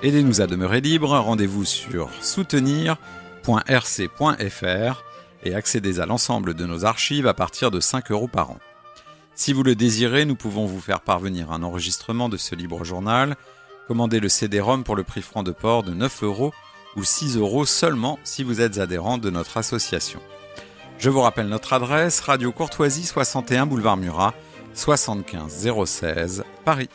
Aidez-nous à demeurer libres, rendez-vous sur soutenir.rc.fr et accédez à l'ensemble de nos archives à partir de 5 € par an. Si vous le désirez, nous pouvons vous faire parvenir un enregistrement de ce libre journal. Commandez le CD-ROM pour le prix franc de port de 9 € ou 6 € seulement si vous êtes adhérent de notre association. Je vous rappelle notre adresse, Radio Courtoisie 61 boulevard Murat, 75 016, Paris.